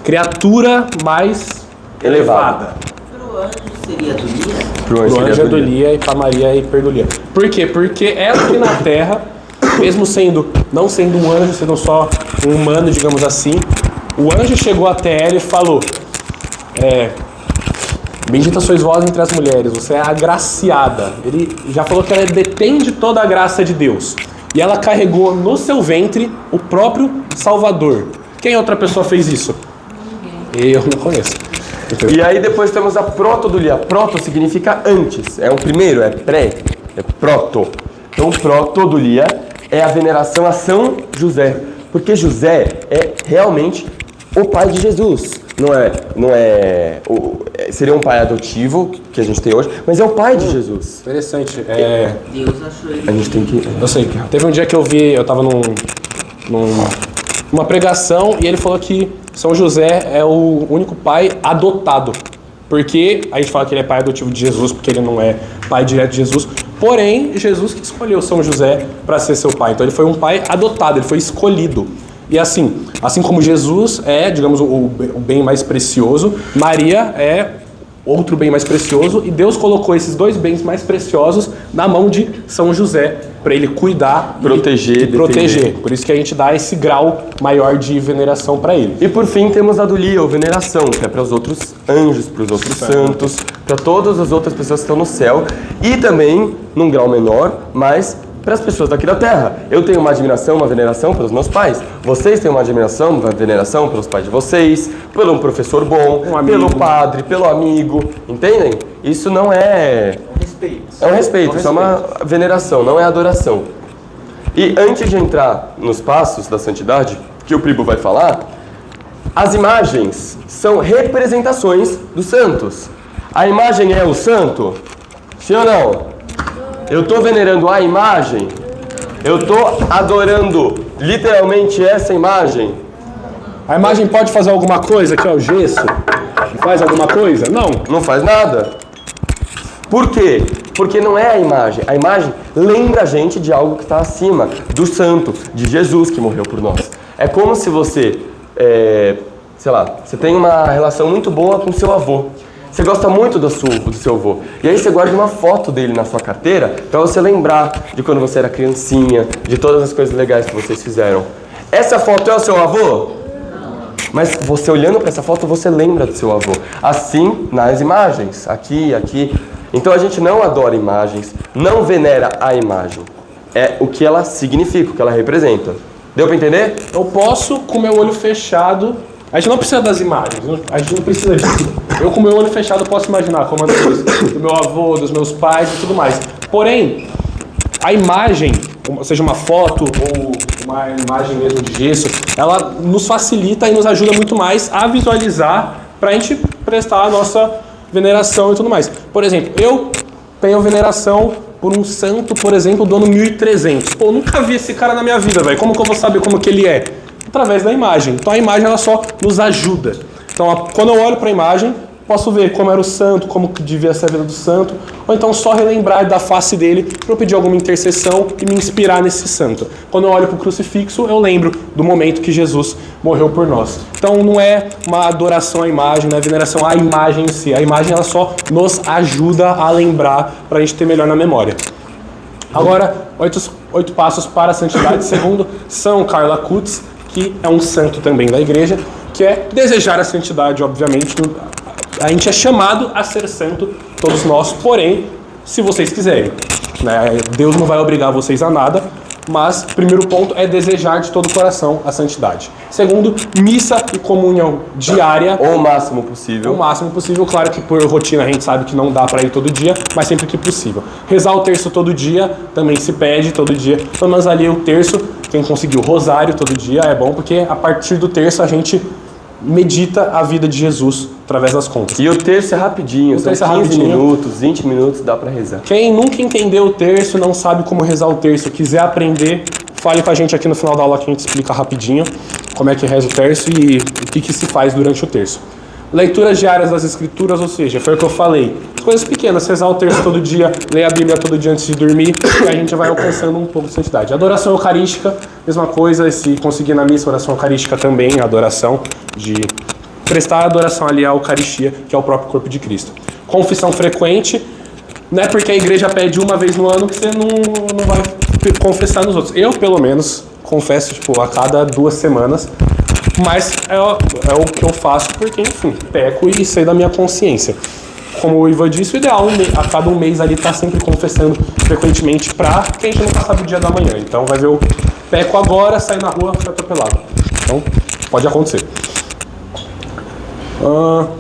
criatura mais elevada. Pro anjo seria dulia? Pro Pro anjo é dulia. dulia e pra Maria é hiperdulia. Por quê? Porque ela aqui na Terra, mesmo não sendo um anjo, sendo só um humano, digamos assim, o anjo chegou até ela e falou: bendita sois vós entre as mulheres, você é agraciada. Ele já falou que ela detém de toda a graça de Deus. E ela carregou no seu ventre o próprio Salvador. Quem outra pessoa fez isso? Eu não conheço. E aí depois temos a protodulia. Proto significa antes. É o primeiro, é pré. É proto. Então protodulia é a veneração a São José. Porque José é realmente o pai de Jesus. Seria um pai adotivo que a gente tem hoje, mas é o pai de Jesus. Interessante. Deus achou ele. A gente tem que... Eu sei. Teve um dia que eu tava numa pregação e ele falou que São José é o único pai adotado. Porque a gente fala que ele é pai adotivo de Jesus, porque ele não é pai direto de Jesus. Porém, Jesus que escolheu São José para ser seu pai. Então ele foi um pai adotado, ele foi escolhido. E assim como Jesus é, digamos, o bem mais precioso, Maria é outro bem mais precioso, e Deus colocou esses dois bens mais preciosos na mão de São José, para ele cuidar, proteger, proteger. Por isso que a gente dá esse grau maior de veneração para ele. E por fim temos a adulia, ou veneração, que é para os outros anjos, para os outros santos, para todas as outras pessoas que estão no céu, e também, num grau menor, mas para as pessoas daqui da terra. Eu tenho uma admiração, uma veneração pelos meus pais. Vocês têm uma admiração, uma veneração pelos pais de vocês, pelo um professor bom, pelo padre, pelo amigo. Entendem? Isso não é... É um respeito, isso é uma veneração, não é adoração. E antes de entrar nos passos da santidade, que o Pribo vai falar, as imagens são representações dos santos. A imagem é o santo? Sim ou não? Eu estou venerando a imagem? Eu estou adorando literalmente essa imagem? A imagem pode fazer alguma coisa? Aqui é o gesso. Faz alguma coisa? Não. Não faz nada. Por quê? Porque não é a imagem. A imagem lembra a gente de algo que está acima, do santo, de Jesus que morreu por nós. É como se você sei lá, você tem uma relação muito boa com seu avô. Você gosta muito do seu avô. E aí você guarda uma foto dele na sua carteira para você lembrar de quando você era criancinha, de todas as coisas legais que vocês fizeram. Essa foto é o seu avô? Mas você olhando para essa foto, você lembra do seu avô. Assim, nas imagens, aqui. Então a gente não adora imagens, não venera a imagem. É o que ela significa, o que ela representa. Deu para entender? Eu posso, com meu olho fechado... A gente não precisa das imagens, a gente não precisa disso. Eu, com meu olho fechado, posso imaginar como as coisas do meu avô, dos meus pais e tudo mais. Porém, a imagem, seja uma foto ou uma imagem mesmo de gesso, ela nos facilita e nos ajuda muito mais a visualizar para a gente prestar a nossa veneração e tudo mais. Por exemplo, eu tenho veneração por um santo, por exemplo, do ano 1300. Pô, eu nunca vi esse cara na minha vida, velho. Como que eu vou saber como que ele é? Através da imagem. Então a imagem ela só nos ajuda. Então quando eu olho para a imagem, posso ver como era o santo, como que devia ser a vida do santo, ou então só relembrar da face dele para eu pedir alguma intercessão e me inspirar nesse santo. Quando eu olho para o crucifixo, eu lembro do momento que Jesus morreu por nós. Então não é uma adoração à imagem, não é veneração à imagem em si. A imagem ela só nos ajuda a lembrar para a gente ter melhor na memória. Agora, 8 passos para a santidade, segundo São Carlo Acutis, que é um santo também da igreja, que é desejar a santidade, obviamente. A gente é chamado a ser santo, todos nós, porém, se vocês quiserem. Né? Deus não vai obrigar vocês a nada, mas o primeiro ponto é desejar de todo o coração a santidade. Segundo, missa e comunhão diária. O máximo possível. O máximo possível, claro que por rotina a gente sabe que não dá para ir todo dia, mas sempre que possível. Rezar o terço todo dia, também se pede todo dia. Pelo menos ali o terço, quem conseguiu o rosário todo dia é bom, porque a partir do terço a gente medita a vida de Jesus através das contas. E o terço é rapidinho, são 15 minutos, 20 minutos, dá pra rezar. Quem nunca entendeu o terço, não sabe como rezar o terço, quiser aprender, fale com a gente aqui no final da aula que a gente explica rapidinho como é que reza o terço e o que se faz durante o terço. Leituras diárias das escrituras, ou seja, foi o que eu falei. Coisas pequenas, rezar o terço todo dia, ler a Bíblia todo dia antes de dormir, e a gente vai alcançando um pouco de santidade. Adoração eucarística, mesma coisa, se conseguir na missa, oração eucarística também, adoração de prestar adoração ali à Eucaristia, que é o próprio corpo de Cristo. Confissão frequente, não é porque a igreja pede uma vez no ano que você não vai confessar nos outros. Eu, pelo menos, confesso a cada 2 semanas, mas é o que eu faço porque, enfim, peco e sei da minha consciência. Como o Ivan disse, o ideal a cada um mês ali tá sempre confessando frequentemente pra que a gente nunca sabe o dia da manhã. Então vai ver o peco agora, sair na rua, foi atropelado. Então pode acontecer.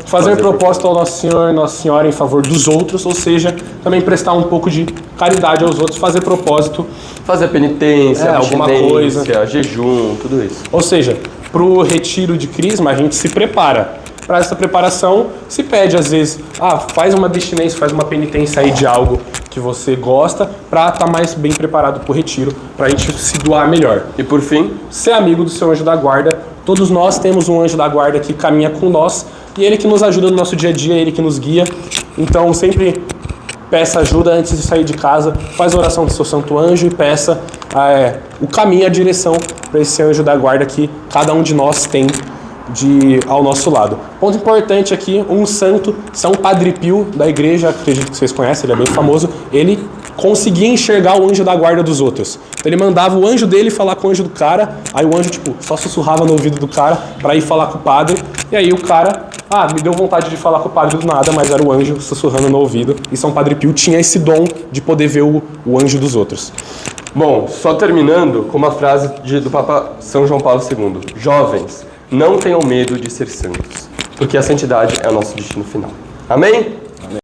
Fazer propósito ao Nosso Senhor e Nossa Senhora em favor dos outros, ou seja, também prestar um pouco de caridade aos outros, fazer propósito. Fazer penitência, alguma coisa. jejum, tudo isso. Ou seja, para o retiro de Crisma, a gente se prepara. Para essa preparação, se pede às vezes, faz uma abstinência, faz uma penitência aí de algo que você gosta, para estar mais bem preparado para o retiro, para a gente se doar melhor. E por fim, ser amigo do seu anjo da guarda. Todos nós temos um anjo da guarda que caminha com nós, e ele que nos ajuda no nosso dia a dia, ele que nos guia. Então sempre peça ajuda antes de sair de casa, faz a oração do seu santo anjo e peça o caminho, a direção para esse anjo da guarda que cada um de nós tem ao nosso lado. Ponto importante aqui, um santo, São Padre Pio, da igreja, acredito que vocês conhecem, ele é bem famoso, ele conseguia enxergar o anjo da guarda dos outros. Então ele mandava o anjo dele falar com o anjo do cara, aí o anjo só sussurrava no ouvido do cara para ir falar com o padre, e aí o cara, me deu vontade de falar com o padre do nada, mas era o anjo sussurrando no ouvido, e São Padre Pio tinha esse dom de poder ver o anjo dos outros. Bom, só terminando com uma frase do Papa São João Paulo II. Jovens, não tenham medo de ser santos, porque a santidade é o nosso destino final. Amém?